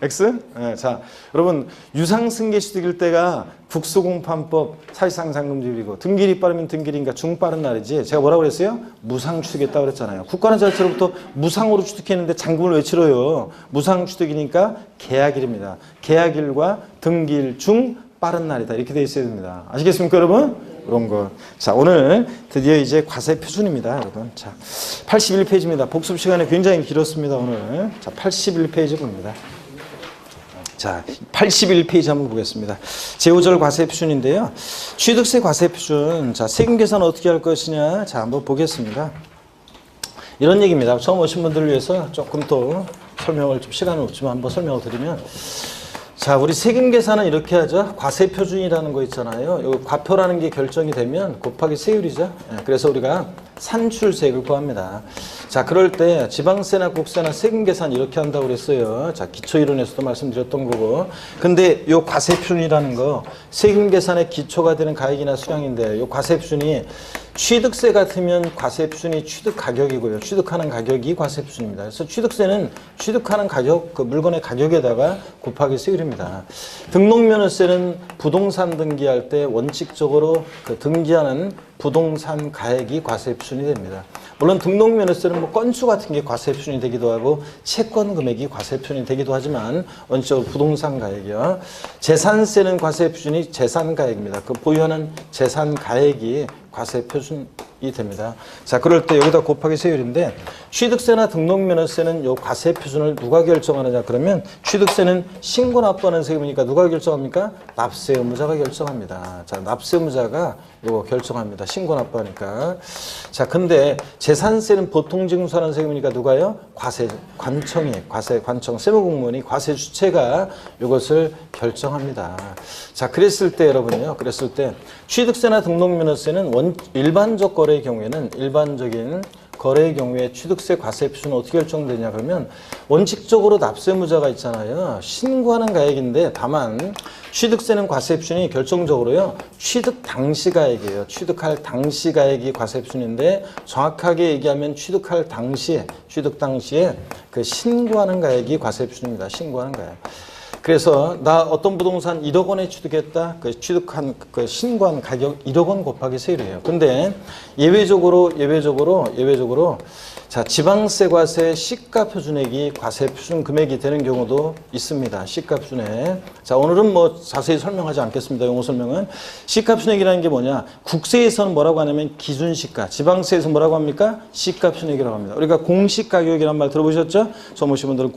X? 네, 자, 여러분 유상승계 취득일 때가 국수공판법 사실상 잔금지급이고 등기일이 빠르면 등기일이니까 중빠른 날이지. 제가 뭐라고 그랬어요? 무상 취득했다고 그랬잖아요. 국가는 자체로부터 무상으로 취득했는데 잔금을 왜 치러요? 무상 취득이니까 계약일입니다. 계약일과 등기일 중 빠른 날이다. 이렇게 돼 있어야 됩니다. 아시겠습니까, 여러분? 그런 거. 자, 오늘 드디어 이제 과세 표준입니다, 여러분. 자, 81페이지입니다. 복습 시간이 굉장히 길었습니다, 오늘. 자, 81페이지 봅니다. 자, 81페이지 한번 보겠습니다. 제5절 과세 표준인데요. 취득세 과세 표준. 자, 세금 계산 어떻게 할 것이냐. 자, 한번 보겠습니다. 이런 얘기입니다. 처음 오신 분들을 위해서 조금 더 설명을 좀 시간은 없지만 한번 설명을 드리면, 자, 우리 세금 계산은 이렇게 하죠. 과세 표준이라는 거 있잖아요. 요 과표라는 게 결정이 되면 곱하기 세율이죠. 그래서 우리가 산출세액을 구합니다. 자, 그럴 때 지방세나 국세나 세금 계산 이렇게 한다고 그랬어요. 자, 기초이론에서도 말씀드렸던 거고. 근데 요 과세 표준이라는 거 세금 계산의 기초가 되는 가액이나 수량인데, 요 과세 표준이 취득세 같으면 과세 표준이 취득 가격이고요. 취득하는 가격이 과세 표준입니다. 그래서 취득세는 취득하는 가격, 그 물건의 가격에다가 곱하기 세율입니다. 등록면허세는 부동산 등기할 때 원칙적으로 그 등기하는 부동산 가액이 과세 표준이 됩니다. 물론 등록면허세는 뭐 건수 같은 게 과세 표준이 되기도 하고 채권 금액이 과세 표준이 되기도 하지만 원칙적으로 부동산 가액이요. 재산세는 과세 표준이 재산 가액입니다. 그 보유하는 재산 가액이 과세 표준이 됩니다. 자, 그럴 때 여기다 곱하기 세율인데, 취득세나 등록면허세는 요 과세 표준을 누가 결정하느냐 그러면, 취득세는 신고 납부하는 세금이니까 누가 결정합니까? 납세 의무자가 결정합니다. 자, 납세 의무자가 요거 결정합니다. 신고 납부하니까. 자, 근데 재산세는 보통 징수하는 세금이니까 누가요? 관청이, 관청, 세무공무원이 과세 주체가 이것을 결정합니다. 자, 그랬을 때 여러분요, 그랬을 때 취득세나 등록면허세는 일반적 거래의 경우에는, 일반적인 거래의 경우에 취득세 과세 표준은 어떻게 결정되냐 그러면, 원칙적으로 납세의무자가 있잖아요. 신고하는 가액인데, 다만 취득세는 과세 표준이 결정적으로요, 취득 당시 가액이에요. 취득할 당시 가액이 과세 표준인데, 정확하게 얘기하면 취득할 당시에, 취득 당시에 그 신고하는 가액이 과세 표준입니다. 신고하는 가액. 그래서 나 어떤 부동산 1억 원에 취득했다. 그 취득한 그 신고한 가격 1억 원 곱하기 세율이에요. 근데 예외적으로 자, 지방세 과세 시가 표준액이 과세 표준 금액이 되는 경우도 있습니다. 시가 표준액. 자, 오늘은 뭐 자세히 설명하지 않겠습니다. 용어 설명은. 시가 표준액이라는 게 뭐냐? 국세에서는 뭐라고 하냐면 기준시가, 지방세에서 뭐라고 합니까? 시가 표준액이라고 합니다. 우리가 공시가격이라는 말 들어보셨죠? 처음 오신 분들은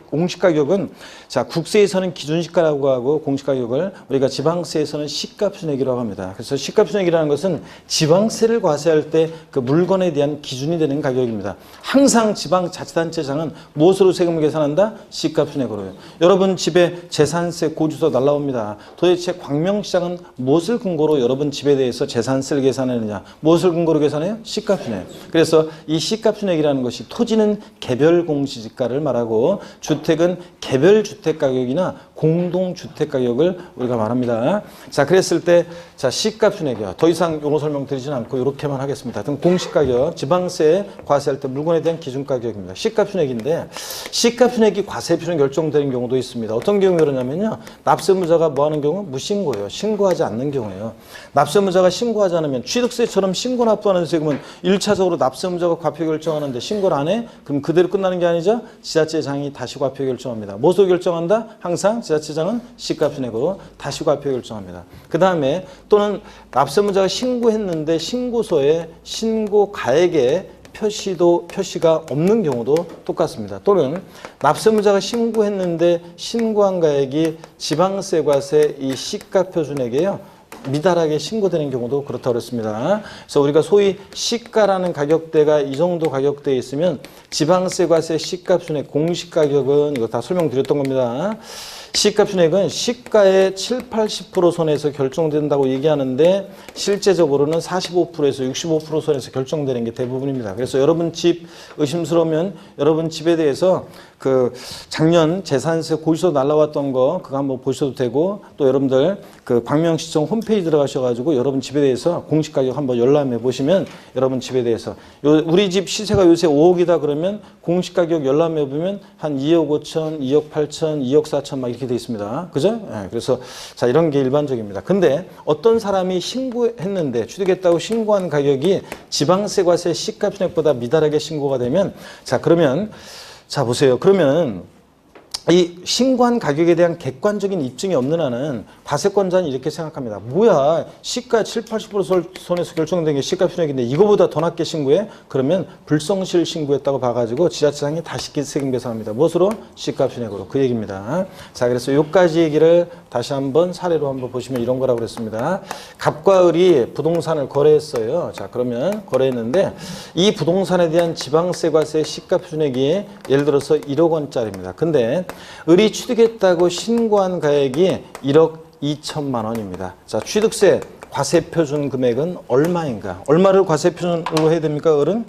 공시가격은 자, 국세에서는 기준시가라고 하고, 공시가격을 우리가 지방세에서는 시가 표준액이라고 합니다. 그래서 시가 표준액이라는 것은 지방세를 과세할 때 그 물건에 대한 기준이 되는 가격입니다. 항상 지방자치단체장은 무엇으로 세금을 계산한다? 시가 표준액으로요. 여러분 집에 재산세 고지서 날라옵니다. 도대체 광명시장은 무엇을 근거로 여러분 집에 대해서 재산세를 계산하느냐? 무엇을 근거로 계산해요? 시가 표준액. 그래서 이 시가 표준액이라는 것이, 토지는 개별 공시지가를 말하고 주택은 개별 주택 가격이나 공동주택 가격을 우리가 말합니다. 자, 그랬을 때, 자, 시가 표준액이요. 더 이상 용어 설명 드리진 않고 이렇게만 하겠습니다. 공시가격, 지방세 과세할 때 물건에 대한 기준 가격입니다. 시가 표준액인데, 시가 표준액이 과세 표준 결정되는 경우도 있습니다. 어떤 경우에 그러냐면요, 납세의무자가 뭐 하는 경우? 무신고예요. 신고하지 않는 경우예요. 납세의무자가 신고하지 않으면, 취득세처럼 신고 납부하는 세금은 1차적으로 납세의무자가 과표 결정하는데 신고를 안 해? 그럼 그대로 끝나는 게 아니죠? 지자체장이 다시 과표 결정합니다. 무엇으로 결정한다? 항상 지자체장은 시가 표준액으로 다시 과표 결정합니다. 그 다음에 또는 납세의무자가 신고했는데 신고서에 신고 가액에 표시가 없는 경우도 똑같습니다. 또는 납세의무자가 신고했는데 신고한 가액이 지방세 과세 이 시가 표준액이에요. 미달하게 신고되는 경우도 그렇다고 그랬습니다. 그래서 우리가 소위 시가라는 가격대가 이 정도 가격대에 있으면 지방세 과세 시가 표준액 공시가격은 이거 다 설명드렸던 겁니다. 시가 표준액은 시가의 7, 80% 선에서 결정된다고 얘기하는데 실제적으로는 45%에서 65% 선에서 결정되는 게 대부분입니다. 그래서 여러분 집 의심스러우면 여러분 집에 대해서 그 작년 재산세 고지서 날라왔던 거 그거 한번 보셔도 되고, 또 여러분들 그 광명시청 홈페이지 들어가셔가지고 여러분 집에 대해서 공시가격 한번 열람해 보시면 여러분 집에 대해서 우리 집 시세가 요새 5억이다 그러면 공시가격 열람해 보면 한 2억 5천, 2억 8천, 2억 4천 막 이렇게 돼 있습니다. 그죠? 네, 그래서 자, 이런 게 일반적입니다. 근데 어떤 사람이 신고했는데 취득했다고 신고한 가격이 지방세 과세 시가 표준액보다 미달하게 신고가 되면, 자, 그러면 자, 보세요. 그러면 이 신고한 가격에 대한 객관적인 입증이 없는 한은 과세권자는 이렇게 생각합니다. 뭐야, 시가 7, 80% 선에서 결정된 게 시가 편익인데 이거보다 더 낮게 신고해? 그러면 불성실 신고했다고 봐가지고 지자체장이 다시 세금 계산합니다. 무엇으로? 시가 편익으로. 그 얘기입니다. 자, 그래서 요까지 얘기를 다시 한번 사례로 한번 보시면 이런 거라고 그랬습니다. 갑과 을이 부동산을 거래했어요. 자, 그러면 거래했는데 이 부동산에 대한 지방세 과세 시가 편익이 예를 들어서 1억 원짜리입니다. 근데 을이 취득했다고 신고한 가액이 1억 2천만 원입니다. 자, 취득세 과세 표준 금액은 얼마인가? 얼마를 과세 표준으로 해야 됩니까, 을은?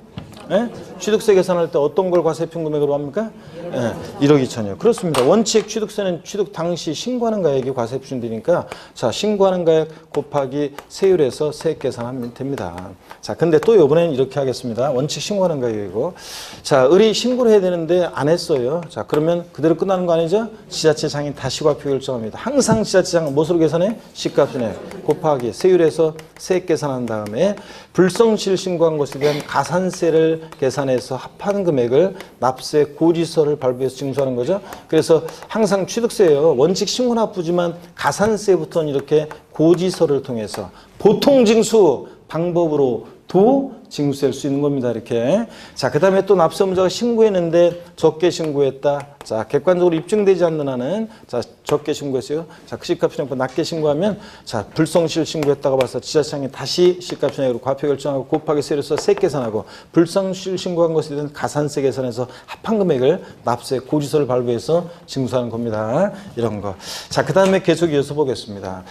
예? 취득세 계산할 때 어떤 걸 과세 표준 금액으로 합니까? 예, 1억 2천이요. 그렇습니다. 원칙 취득세는 취득 당시 신고하는 가액이 과세 표준되니까 자, 신고하는 가액 곱하기 세율에서 세액 계산하면 됩니다. 자, 근데 또 이번에는 이렇게 하겠습니다. 원칙 신고하는 가격이고, 자, 을이 신고를 해야 되는데 안 했어요. 자, 그러면 그대로 끝나는 거 아니죠? 지자체장이 다시 과표 결정합니다. 항상 지자체장은 무엇으로 계산해? 시가편액 곱하기 세율에서 세액 계산한 다음에 불성실 신고한 것에 대한 가산세를 계산해서 합한 금액을 납세 고지서를 발부해서 징수하는 거죠. 그래서 항상 취득세예요. 원칙 신고 납부지만 가산세부터는 이렇게 고지서를 통해서 보통 징수 방법으로도 징수할 수 있는 겁니다. 이렇게. 자, 그 다음에 또 납세업자가 신고했는데 적게 신고했다. 자, 객관적으로 입증되지 않는 한은 자, 적게 신고했어요. 자, 그 시가편액보다 낮게 신고하면 자, 불성실 신고했다고 봐서 지자체장이 다시 시가편액으로 과표 결정하고 곱하기 세율에서 세액 계산하고 불성실 신고한 것에 대한 가산세 계산해서 합한 금액을 납세 고지서를 발부해서 징수하는 겁니다. 이런 거. 자, 그 다음에 계속 이어서 보겠습니다.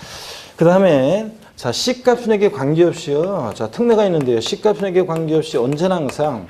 그 다음에 자, 시가편액에 관계없이요. 자, 특례가 있는데요. 시가편액에 관계없이 언제나 항상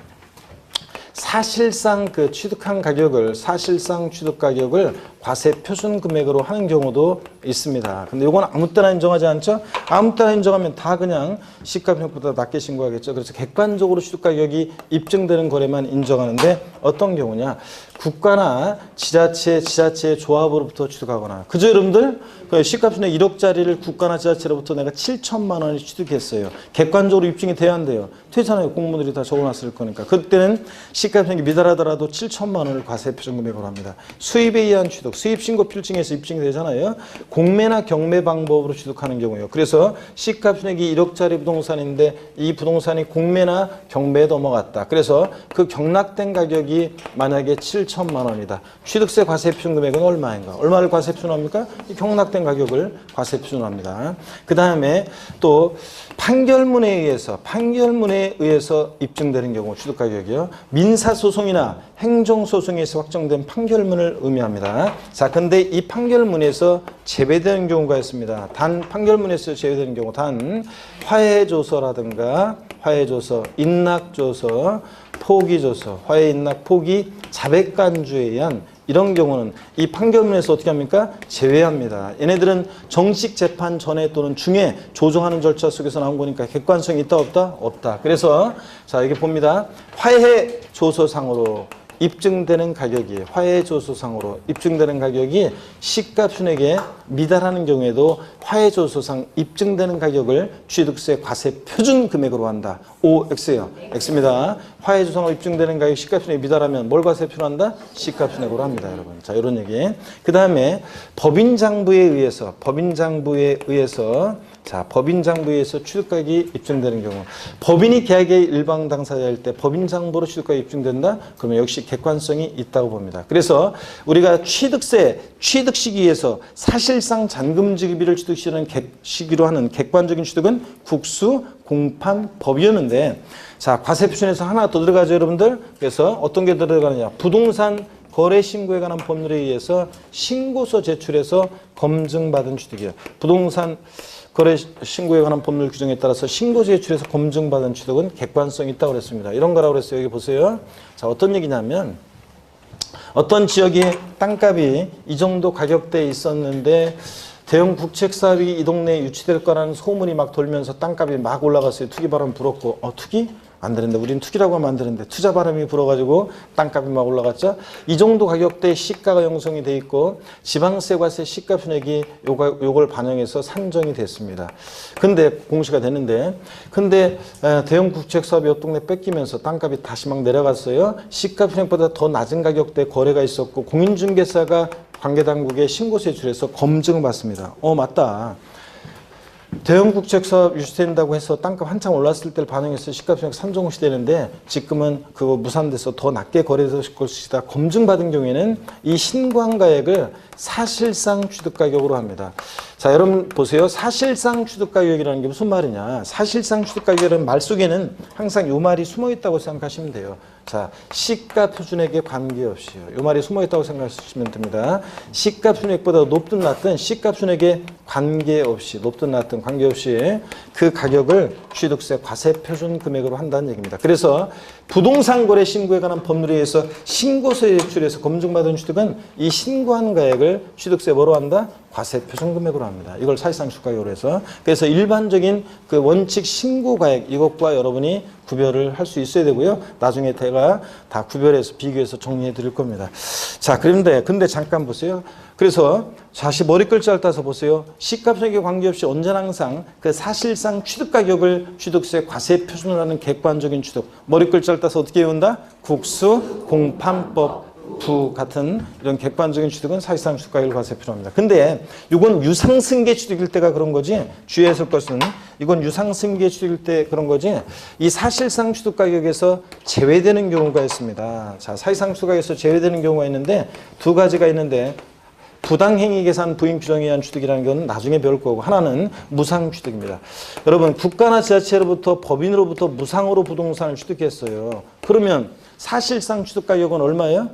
사실상 그 취득한 가격을 사실상 취득 가격을 과세 표준 금액으로 하는 경우도 있습니다. 근데 이건 아무 때나 인정하지 않죠? 아무 때나 인정하면 다 그냥 시가편액보다 낮게 신고하겠죠. 그래서 객관적으로 취득 가격이 입증되는 거래만 인정하는데 어떤 경우냐? 국가나 지자체의 조합으로부터 취득하거나, 그죠 여러분들? 그 시가편액 1억짜리를 국가나 지자체로부터 내가 7천만 원이 취득했어요. 객관적으로 입증이 돼야 한대요. 되잖아요. 공무원들이 다 적어놨을 거니까. 그때는 시가편액이 미달하더라도 7천만 원을 과세 표준 금액으로 합니다. 수입에 의한 취득, 수입신고 필증에서 입증이 되잖아요. 공매나 경매 방법으로 취득하는 경우요. 그래서 시가편액이 1억짜리 부동산인데 이 부동산이 공매나 경매에 넘어갔다. 그래서 그 경락된 가격이 만약에 7천만 원이다. 취득세 과세 표준 금액은 얼마인가? 얼마를 과세 표준합니까? 이 경락된 가격을 과세 표준합니다. 그 다음에 또 판결문에 의해서 입증되는 경우 취득 가격이요. 민사소송이나 행정소송에서 확정된 판결문을 의미합니다. 자, 근데 이 판결문에서 제외되는 경우가 있습니다. 단 판결문에서 제외되는 경우, 단 화해조서라든가 화해조서, 인락조서, 포기조서, 화해, 인락, 포기, 자백간주에 의한 이런 경우는 이 판결문에서 어떻게 합니까? 제외합니다. 얘네들은 정식 재판 전에 또는 중에 조정하는 절차 속에서 나온 거니까 객관성이 있다 없다? 없다. 그래서 자, 여기 봅니다. 화해 조서상으로 입증되는 가격이, 화해 조서상으로 입증되는 가격이 시가편액에 미달하는 경우에도 화해 조서상 입증되는 가격을 취득세 과세 표준 금액으로 한다. OX예요. X입니다. 화해 조서상으로 입증되는 가격 시가편액에 미달하면 뭘 과세 표준한다? 시가편액으로 합니다, 여러분. 자, 이런 얘기. 그 다음에 법인장부에 의해서 자, 법인장부에 의해서 취득가격이 입증되는 경우, 법인이 계약의 일방 당사자일 때 법인장부로 취득가격이 입증된다? 그러면 역시 객관성이 있다고 봅니다. 그래서 우리가 취득 시기에서 사실상 잔금 지급일을 취득 시기로 하는 객관적인 취득은 국수, 공판, 법이었는데, 자, 과세 표준에서 하나 더 들어가죠, 여러분들? 그래서 어떤 게 들어가느냐? 부동산 거래 신고에 관한 법률에 의해서 신고서 제출해서 검증받은 취득이에요. 부동산 거래 신고에 관한 법률 규정에 따라서 신고 제출해서 검증받은 취득은 객관성이 있다고 그랬습니다. 이런 거라고 그랬어요. 여기 보세요. 자, 어떤 얘기냐면 어떤 지역의 땅값이 이 정도 가격대에 있었는데 대형 국책사업이 이 동네에 유치될 거라는 소문이 막 돌면서 땅값이 막 올라갔어요. 투기 바람 불었고, 투기? 안 되는데 우린 투기라고 하면 안 되는데 투자 바람이 불어가지고 땅값이 막 올라갔죠. 이 정도 가격대에 시가가 형성이 돼 있고 지방세 과세 시가 편액이 요걸 반영해서 산정이 됐습니다. 근데 공시가 됐는데 근데 대형 국책 사업이 옆 동네 뺏기면서 땅값이 다시 막 내려갔어요. 시가 편액보다 더 낮은 가격대에 거래가 있었고 공인중개사가 관계당국에 신고서에 출해서 검증을 받습니다. 맞다. 대형 국책 사업 유치된다고 해서 땅값 한참 올랐을 때를 반영해서 시가 편액 산정시 되는데 지금은 그거 무산돼서 더 낮게 거래될 것이다. 검증받은 경우에는 이 신고한 가액을 사실상 취득가격으로 합니다. 자, 여러분 보세요. 사실상 취득가격이라는 게 무슨 말이냐. 사실상 취득가격이라는 말 속에는 항상 이 말이 숨어있다고 생각하시면 돼요. 자, 시가 표준액에 관계없이요. 이 말이 숨어있다고 생각하시면 됩니다. 시가 표준액보다 높든 낮든 시가 표준액에 관계없이 높든 낮든 관계없이 그 가격을 취득세 과세 표준 금액으로 한다는 얘기입니다. 그래서 부동산 거래 신고에 관한 법률에 의해서 신고서에 제출해서 검증받은 취득은 이 신고한 가액을 취득세 뭐로 한다? 과세 표준 금액으로 합니다. 이걸 사실상 취득가격으로 해서. 그래서 일반적인 그 원칙 신고 가액 이것과 여러분이 구별을 할 수 있어야 되고요. 나중에 제가 다 구별해서 비교해서 정리해 드릴 겁니다. 자, 근데 잠깐 보세요. 그래서 다시 머리글자를 따서 보세요. 시가 편액에 관계없이 언제나 항상 그 사실상 취득가격을 취득세 과세 표준으로 하는 객관적인 취득. 머리글자를 따서 어떻게 외운다? 국수, 공판법, 부 같은 이런 객관적인 취득은 사실상 취득가격을 과세 표준합니다. 근데 이건 유상승계 취득일 때가 그런 거지. 주의했을 것은 이건 유상승계 취득일 때 그런 거지. 이 사실상 취득가격에서 제외되는 경우가 있습니다. 자, 사실상 취득가격에서 제외되는 경우가 있는데 두 가지가 있는데 부당행위 계산 부인 규정에 의한 취득이라는 건 나중에 배울 거고 하나는 무상취득입니다. 여러분 국가나 지자체로부터 법인으로부터 무상으로 부동산을 취득했어요. 그러면 사실상 취득가격은 얼마예요?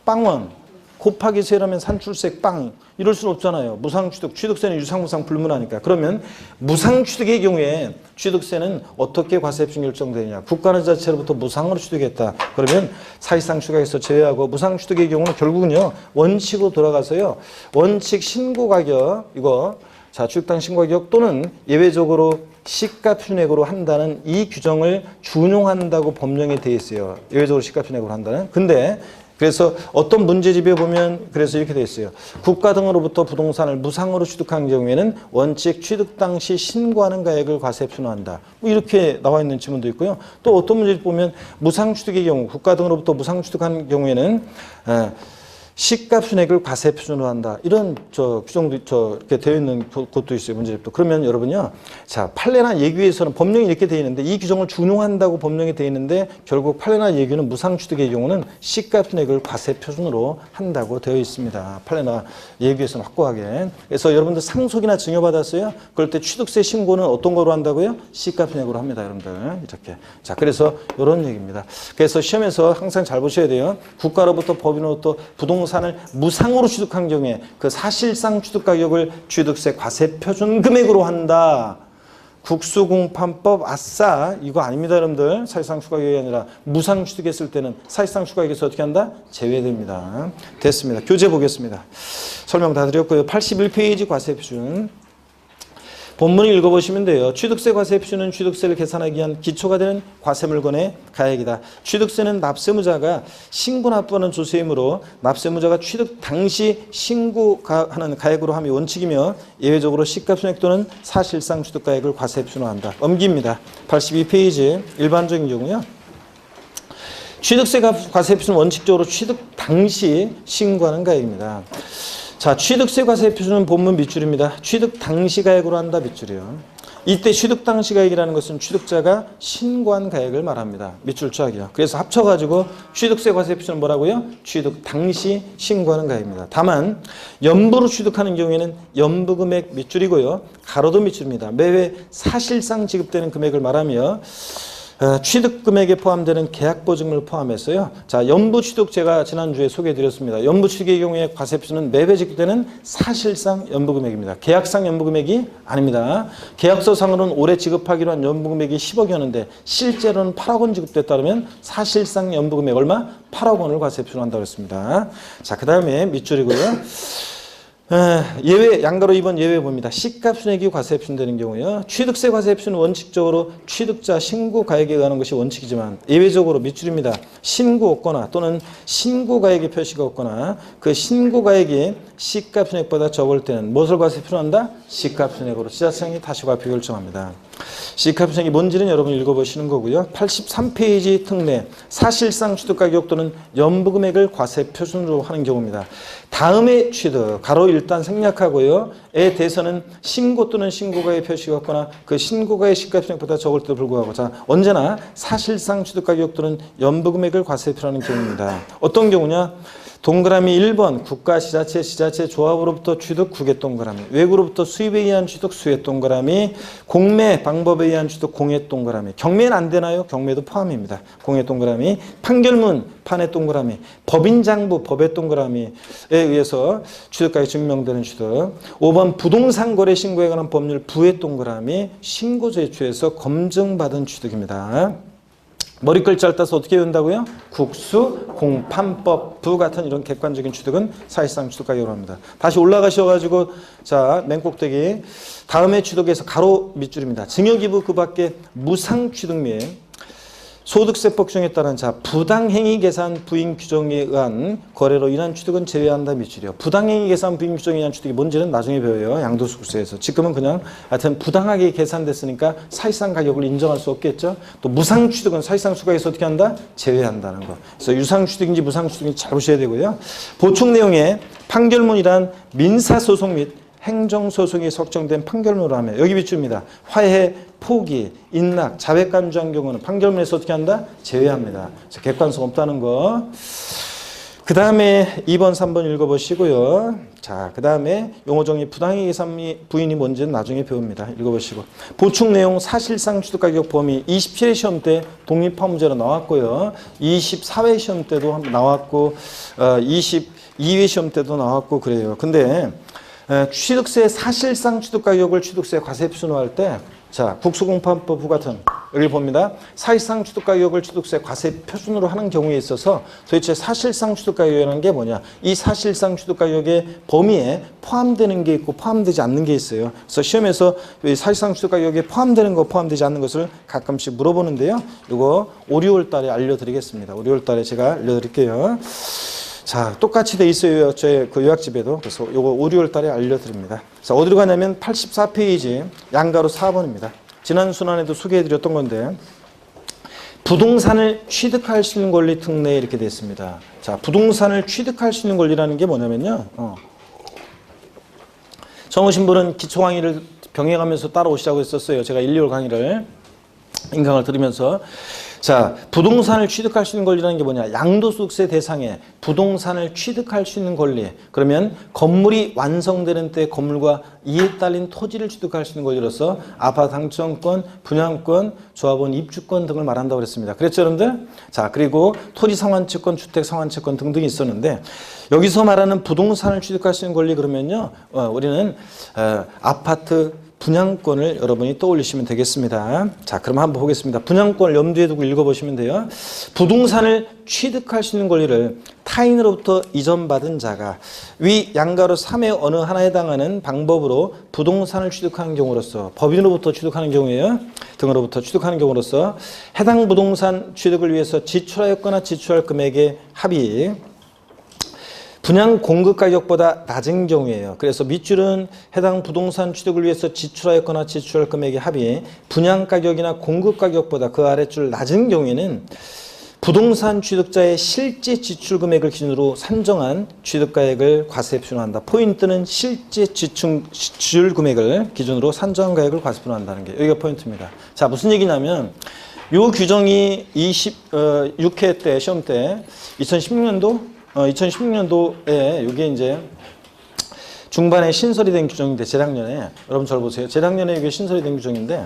빵원 곱하기 세라면 산출세 빵 이럴 수는 없잖아요. 무상취득, 취득세는 유상무상 불문하니까. 그러면 무상취득의 경우에 취득세는 어떻게 과세표준 결정되느냐. 국가나 지자체로부터 무상으로 취득했다. 그러면 사실상 취득에서 제외하고 무상취득의 경우는 결국은요. 원칙으로 돌아가서요. 원칙 신고가격 이거 자 취득당 신고가격 또는 예외적으로 시가표준액으로 한다는 이 규정을 준용한다고 법령에 돼 있어요. 예외적으로 시가표준액으로 한다는. 근데 그래서 어떤 문제집에 보면 그래서 이렇게 돼 있어요. 국가 등으로부터 부동산을 무상으로 취득한 경우에는 원칙 취득 당시 신고하는 가액을 과세 표준화한다. 뭐 이렇게 나와 있는 지문도 있고요. 또 어떤 문제집 보면 무상 취득의 경우 국가 등으로부터 무상 취득한 경우에는 시가 표준액을 과세 표준으로 한다. 이런 규정도 이렇게 되어 있는 곳도 있어요. 문제집도. 그러면 여러분요. 자, 판례나 예규에서는 법령이 이렇게 되어 있는데 이 규정을 준용한다고 법령이 되어 있는데 결국 판례나 예규는 무상 취득의 경우는 시가 표준액을 과세 표준으로 한다고 되어 있습니다. 판례나 예규에서는 확고하게. 그래서 여러분들 상속이나 증여받았어요. 그럴 때 취득세 신고는 어떤 거로 한다고요? 시가 표준액으로 합니다. 여러분들. 이렇게. 자, 그래서 이런 얘기입니다. 그래서 시험에서 항상 잘 보셔야 돼요. 국가로부터 법인으로부터 부동산을 무상으로 취득한 경우에 그 사실상 취득가격을 취득세 과세 표준 금액으로 한다. 국수공판법 아싸 이거 아닙니다. 여러분들. 사실상 취득가격이 아니라 무상 취득했을 때는 사실상 취득가격에서 어떻게 한다? 제외됩니다. 됐습니다. 교재 보겠습니다. 설명 다 드렸고요. 81페이지 과세 표준. 본문을 읽어보시면 돼요. 취득세 과세 표준은 취득세를 계산하기 위한 기초가 되는 과세 물건의 가액이다. 취득세는 납세무자가 신고 납부하는 조세이므로 납세무자가 취득 당시 신고하는 가액으로 함이 원칙이며 예외적으로 시가표준액 또는 사실상 취득가액을 과세 표준화한다. 엄기입니다. 82페이지 일반적인 경우요. 취득세 과세 표준은 원칙적으로 취득 당시 신고하는 가액입니다. 자, 취득세 과세 표준은 본문 밑줄입니다. 취득 당시 가액으로 한다 밑줄이요. 이때 취득 당시 가액이라는 것은 취득자가 신고한 가액을 말합니다. 밑줄 쫙이요. 그래서 합쳐가지고 취득세 과세 표준은 뭐라고요? 취득 당시 신고하는 가액입니다. 다만 연부로 취득하는 경우에는 연부금액 밑줄이고요. 가로도 밑줄입니다. 매회 사실상 지급되는 금액을 말하며 취득금액에 포함되는 계약보증을 포함해서요. 자, 연부취득 제가 지난주에 소개해드렸습니다. 연부취득의 경우에 과세표준은 매회 지급되는 사실상 연부금액입니다. 계약상 연부금액이 아닙니다. 계약서상으로는 올해 지급하기로 한 연부금액이 10억이었는데 실제로는 8억 원 지급됐다면 사실상 연부금액 얼마? 8억 원을 과세표준한다고 했습니다. 자, 그 다음에 밑줄이고요. 예외, 양가로 2번 예외 봅니다. 시가 순액이 과세 표준되는 경우요. 취득세 과세 표준은 원칙적으로 취득자 신고 가액에 의한 것이 원칙이지만 예외적으로 밑줄입니다. 신고 없거나 또는 신고 가액의 표시가 없거나 그 신고 가액이 시가 순액보다 적을 때는 무엇을 과세 표준한다? 시가 순액으로 지자체장이 다시 과표 결정합니다. 시가 순액이 뭔지는 여러분 읽어보시는 거고요. 83페이지 특례 사실상 취득가격 또는 연부금액을 과세 표준으로 하는 경우입니다. 다음에 취득 가로 일단 생략하고요. 에 대해서는 신고 또는 신고가의 표시가 없거나 그 신고가의 시가순액보다 적을 때도 불구하고 자 언제나 사실상 취득가격 또는 연부금액을 과세 표준하는 경우입니다. 어떤 경우냐? 동그라미 1번 국가, 지자체, 지자체 조합으로부터 취득 9개 동그라미, 외구로부터 수입에 의한 취득 수의 동그라미, 공매 방법에 의한 취득 공의 동그라미, 경매는 안 되나요? 경매도 포함입니다. 공의 동그라미, 판결문 판의 동그라미, 법인장부 법의 동그라미에 의해서 취득가액이 증명되는 취득. 5번 부동산 거래 신고에 관한 법률 부의 동그라미, 신고 제출에서 검증받은 취득입니다. 머리글자를 따서 어떻게 외운다고요? 국수, 공판법, 부 같은 이런 객관적인 취득은 사실상 취득가격으로 합니다. 다시 올라가셔가지고 자, 맨 꼭대기 다음에 취득에서 가로 밑줄입니다. 증여기부 그 밖에 무상취득 및 소득세법 규정에 따른 자 부당행위 계산 부인 규정에 의한 거래로 인한 취득은 제외한다 밑줄이요. 부당행위 계산 부인 규정에 의한 취득이 뭔지는 나중에 배워요. 양도소득세에서. 지금은 그냥 하여튼 부당하게 계산됐으니까 사실상 가격을 인정할 수 없겠죠. 또 무상취득은 사실상 수가에서 어떻게 한다? 제외한다는 거. 그래서 유상취득인지 무상취득인지 잘 보셔야 되고요. 보충 내용에 판결문이란 민사소송 및 행정소송이 석정된 판결문으로 하며 여기 밑줄입니다. 화해, 포기, 인락, 자백간주한 경우는 판결문에서 어떻게 한다? 제외합니다. 그래서 객관성 없다는 거. 그 다음에 2번, 3번 읽어보시고요. 자, 그 다음에 용어정의 부당행위 계산 부인이 뭔지는 나중에 배웁니다. 읽어보시고. 보충 내용 사실상 취득가격 범위 27회 시험 때 독립화 문제로 나왔고요. 24회 시험 때도 나왔고 22회 시험 때도 나왔고 그래요. 근데 취득세 사실상 취득가격을 취득세 과세 표준으로 할 때 자 국수공판법 부 같은 여기 봅니다. 사실상 취득가격을 취득세 과세 표준으로 하는 경우에 있어서 도대체 사실상 취득가격이라는 게 뭐냐? 이 사실상 취득가격의 범위에 포함되는 게 있고 포함되지 않는 게 있어요. 그래서 시험에서 사실상 취득가격에 포함되는 거 포함되지 않는 것을 가끔씩 물어보는데요. 이거 5, 6월 달에 알려드리겠습니다. 5, 6월 달에 제가 알려드릴게요. 자, 똑같이 돼 있어요. 저의 그 요약집에도. 그래서 요거 5, 6월 달에 알려드립니다. 자, 어디로 가냐면 84페이지 양가로 4번입니다. 지난 순환에도 소개해드렸던 건데 부동산을 취득할 수 있는 권리 특례 이렇게 돼 있습니다. 자, 부동산을 취득할 수 있는 권리라는 게 뭐냐면요. 처음 오신 분은 기초 강의를 병행하면서 따라오시라고 했었어요. 제가 1, 2월 강의를 인강을 들으면서 자, 부동산을 취득할 수 있는 권리라는 게 뭐냐? 양도소득세 대상에 부동산을 취득할 수 있는 권리. 그러면 건물이 완성되는 때 건물과 이에 딸린 토지를 취득할 수 있는 권리로서 아파트 당첨권, 분양권, 조합원 입주권 등을 말한다고 그랬습니다. 그랬죠, 여러분들? 자, 그리고 토지 상환채권, 주택 상환채권 등등이 있었는데 여기서 말하는 부동산을 취득할 수 있는 권리 그러면요. 우리는 아파트 분양권을 여러분이 떠올리시면 되겠습니다. 자, 그럼 한번 보겠습니다. 분양권을 염두에 두고 읽어보시면 돼요. 부동산을 취득할 수 있는 권리를 타인으로부터 이전받은 자가 위 양가로 3의 어느 하나에 해당하는 방법으로 부동산을 취득하는 경우로서 법인으로부터 취득하는 경우에요. 등으로부터 취득하는 경우로서 해당 부동산 취득을 위해서 지출하였거나 지출할 금액의 합이 분양 공급 가격보다 낮은 경우에요. 그래서 밑줄은 해당 부동산 취득을 위해서 지출하였거나 지출할 금액의 합이 분양 가격이나 공급 가격보다 그 아래줄 낮은 경우에는 부동산 취득자의 실제 지출 금액을 기준으로 산정한 취득가액을 과세 표준한다. 포인트는 실제 지출 금액을 기준으로 산정한 가액을 과세 표준한다는 게 여기가 포인트입니다. 자, 무슨 얘기냐면 이 규정이 26회 때 시험 때 2016년도에 이게 이제 중반에 신설이 된 규정인데 재작년에 여러분 잘 보세요. 재작년에 이게 신설이 된 규정인데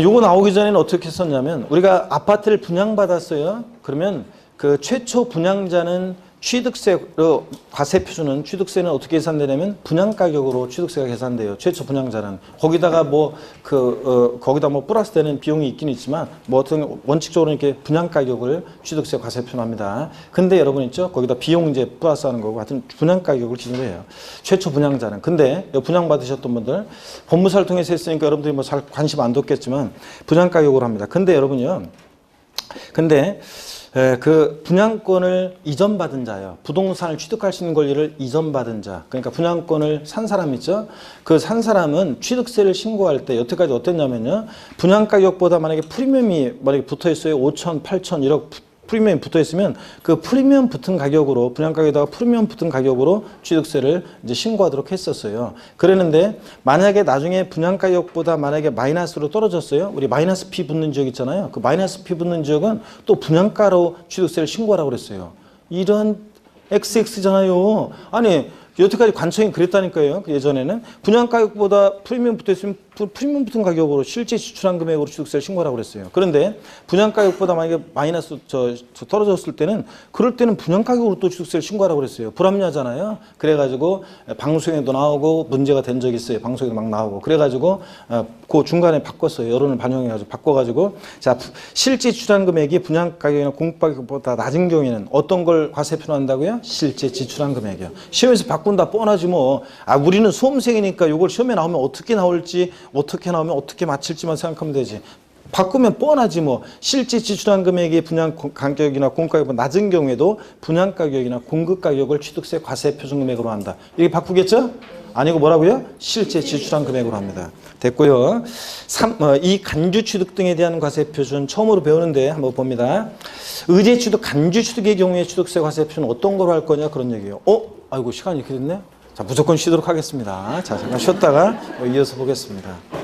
요거 나오기 전에는 어떻게 했었냐면 우리가 아파트를 분양받았어요. 그러면 그 최초 분양자는 취득세로 과세 표준은 취득세는 어떻게 계산되냐면 분양 가격으로 취득세가 계산돼요. 최초 분양자는 거기다가 거기다 플러스 되는 비용이 있긴 있지만 어떤 원칙적으로 이렇게 분양 가격을 취득세 과세 표준합니다. 근데 여러분 있죠? 거기다 비용 이제 플러스하는 거고 하여튼 분양 가격을 기준으로 해요. 최초 분양자는. 근데 분양 받으셨던 분들 법무사를 통해서 했으니까 여러분들이 뭐 잘 관심 안 뒀겠지만 분양 가격으로 합니다. 근데 여러분요. 그 분양권을 이전받은 자예요. 부동산을 취득할 수 있는 권리를 이전받은 자. 그러니까 분양권을 산 사람 있죠? 그 산 사람은 취득세를 신고할 때 여태까지 어땠냐면요. 분양가격보다 만약에 프리미엄이 붙어 있어요. 5천, 8천, 1억 프리미엄 붙어 있으면 그 프리미엄 붙은 가격으로 분양가격에다가 프리미엄 붙은 가격으로 취득세를 이제 신고하도록 했었어요. 그랬는데 만약에 나중에 분양가격보다 만약에 마이너스로 떨어졌어요. 우리 마이너스 P 붙는 지역 있잖아요. 그 마이너스 P 붙는 지역은 또 분양가로 취득세를 신고하라고 그랬어요. 이런 XX잖아요. 아니 여태까지 관청이 그랬다니까요. 예전에는 분양가격보다 프리미엄 붙어 있으면 프리미엄 붙은 가격으로 실제 지출한 금액으로 취득세를 신고하라고 그랬어요. 그런데 분양가격보다 만약에 마이너스 떨어졌을 때는 그럴 때는 분양가격으로 또 취득세를 신고하라고 그랬어요. 불합리하잖아요. 그래가지고 방송에도 나오고 문제가 된 적이 있어요. 방송에도 막 나오고 그래가지고 그 중간에 바꿨어요. 여론을 반영해가지고 바꿔가지고 자 실제 지출한 금액이 분양가격이나 공급가격보다 낮은 경우에는 어떤 걸 과세 표현한다고요? 실제 지출한 금액이요. 시험에서 바꾼다 뻔하지 뭐. 우리는 수험생이니까 이걸 시험에 나오면 어떻게 나올지 어떻게 나오면 어떻게 맞힐지만 생각하면 되지. 바꾸면 뻔하지 뭐. 실제 지출한 금액이 분양 가격이나 공급가격보다 낮은 경우에도 분양 가격이나 공급 가격을 취득세 과세 표준 금액으로 한다. 이게 바꾸겠죠? 아니고 뭐라고요? 실제 지출한 금액으로 합니다. 됐고요. 이 간주 취득 등에 대한 과세 표준 처음으로 배우는데 한번 봅니다. 의제 취득, 간주 취득의 경우에 취득세 과세 표준 어떤 걸로 할 거냐 그런 얘기예요. 아이고 시간이 이렇게 됐네. 자, 무조건 쉬도록 하겠습니다. 자, 잠깐 쉬었다가 이어서 보겠습니다.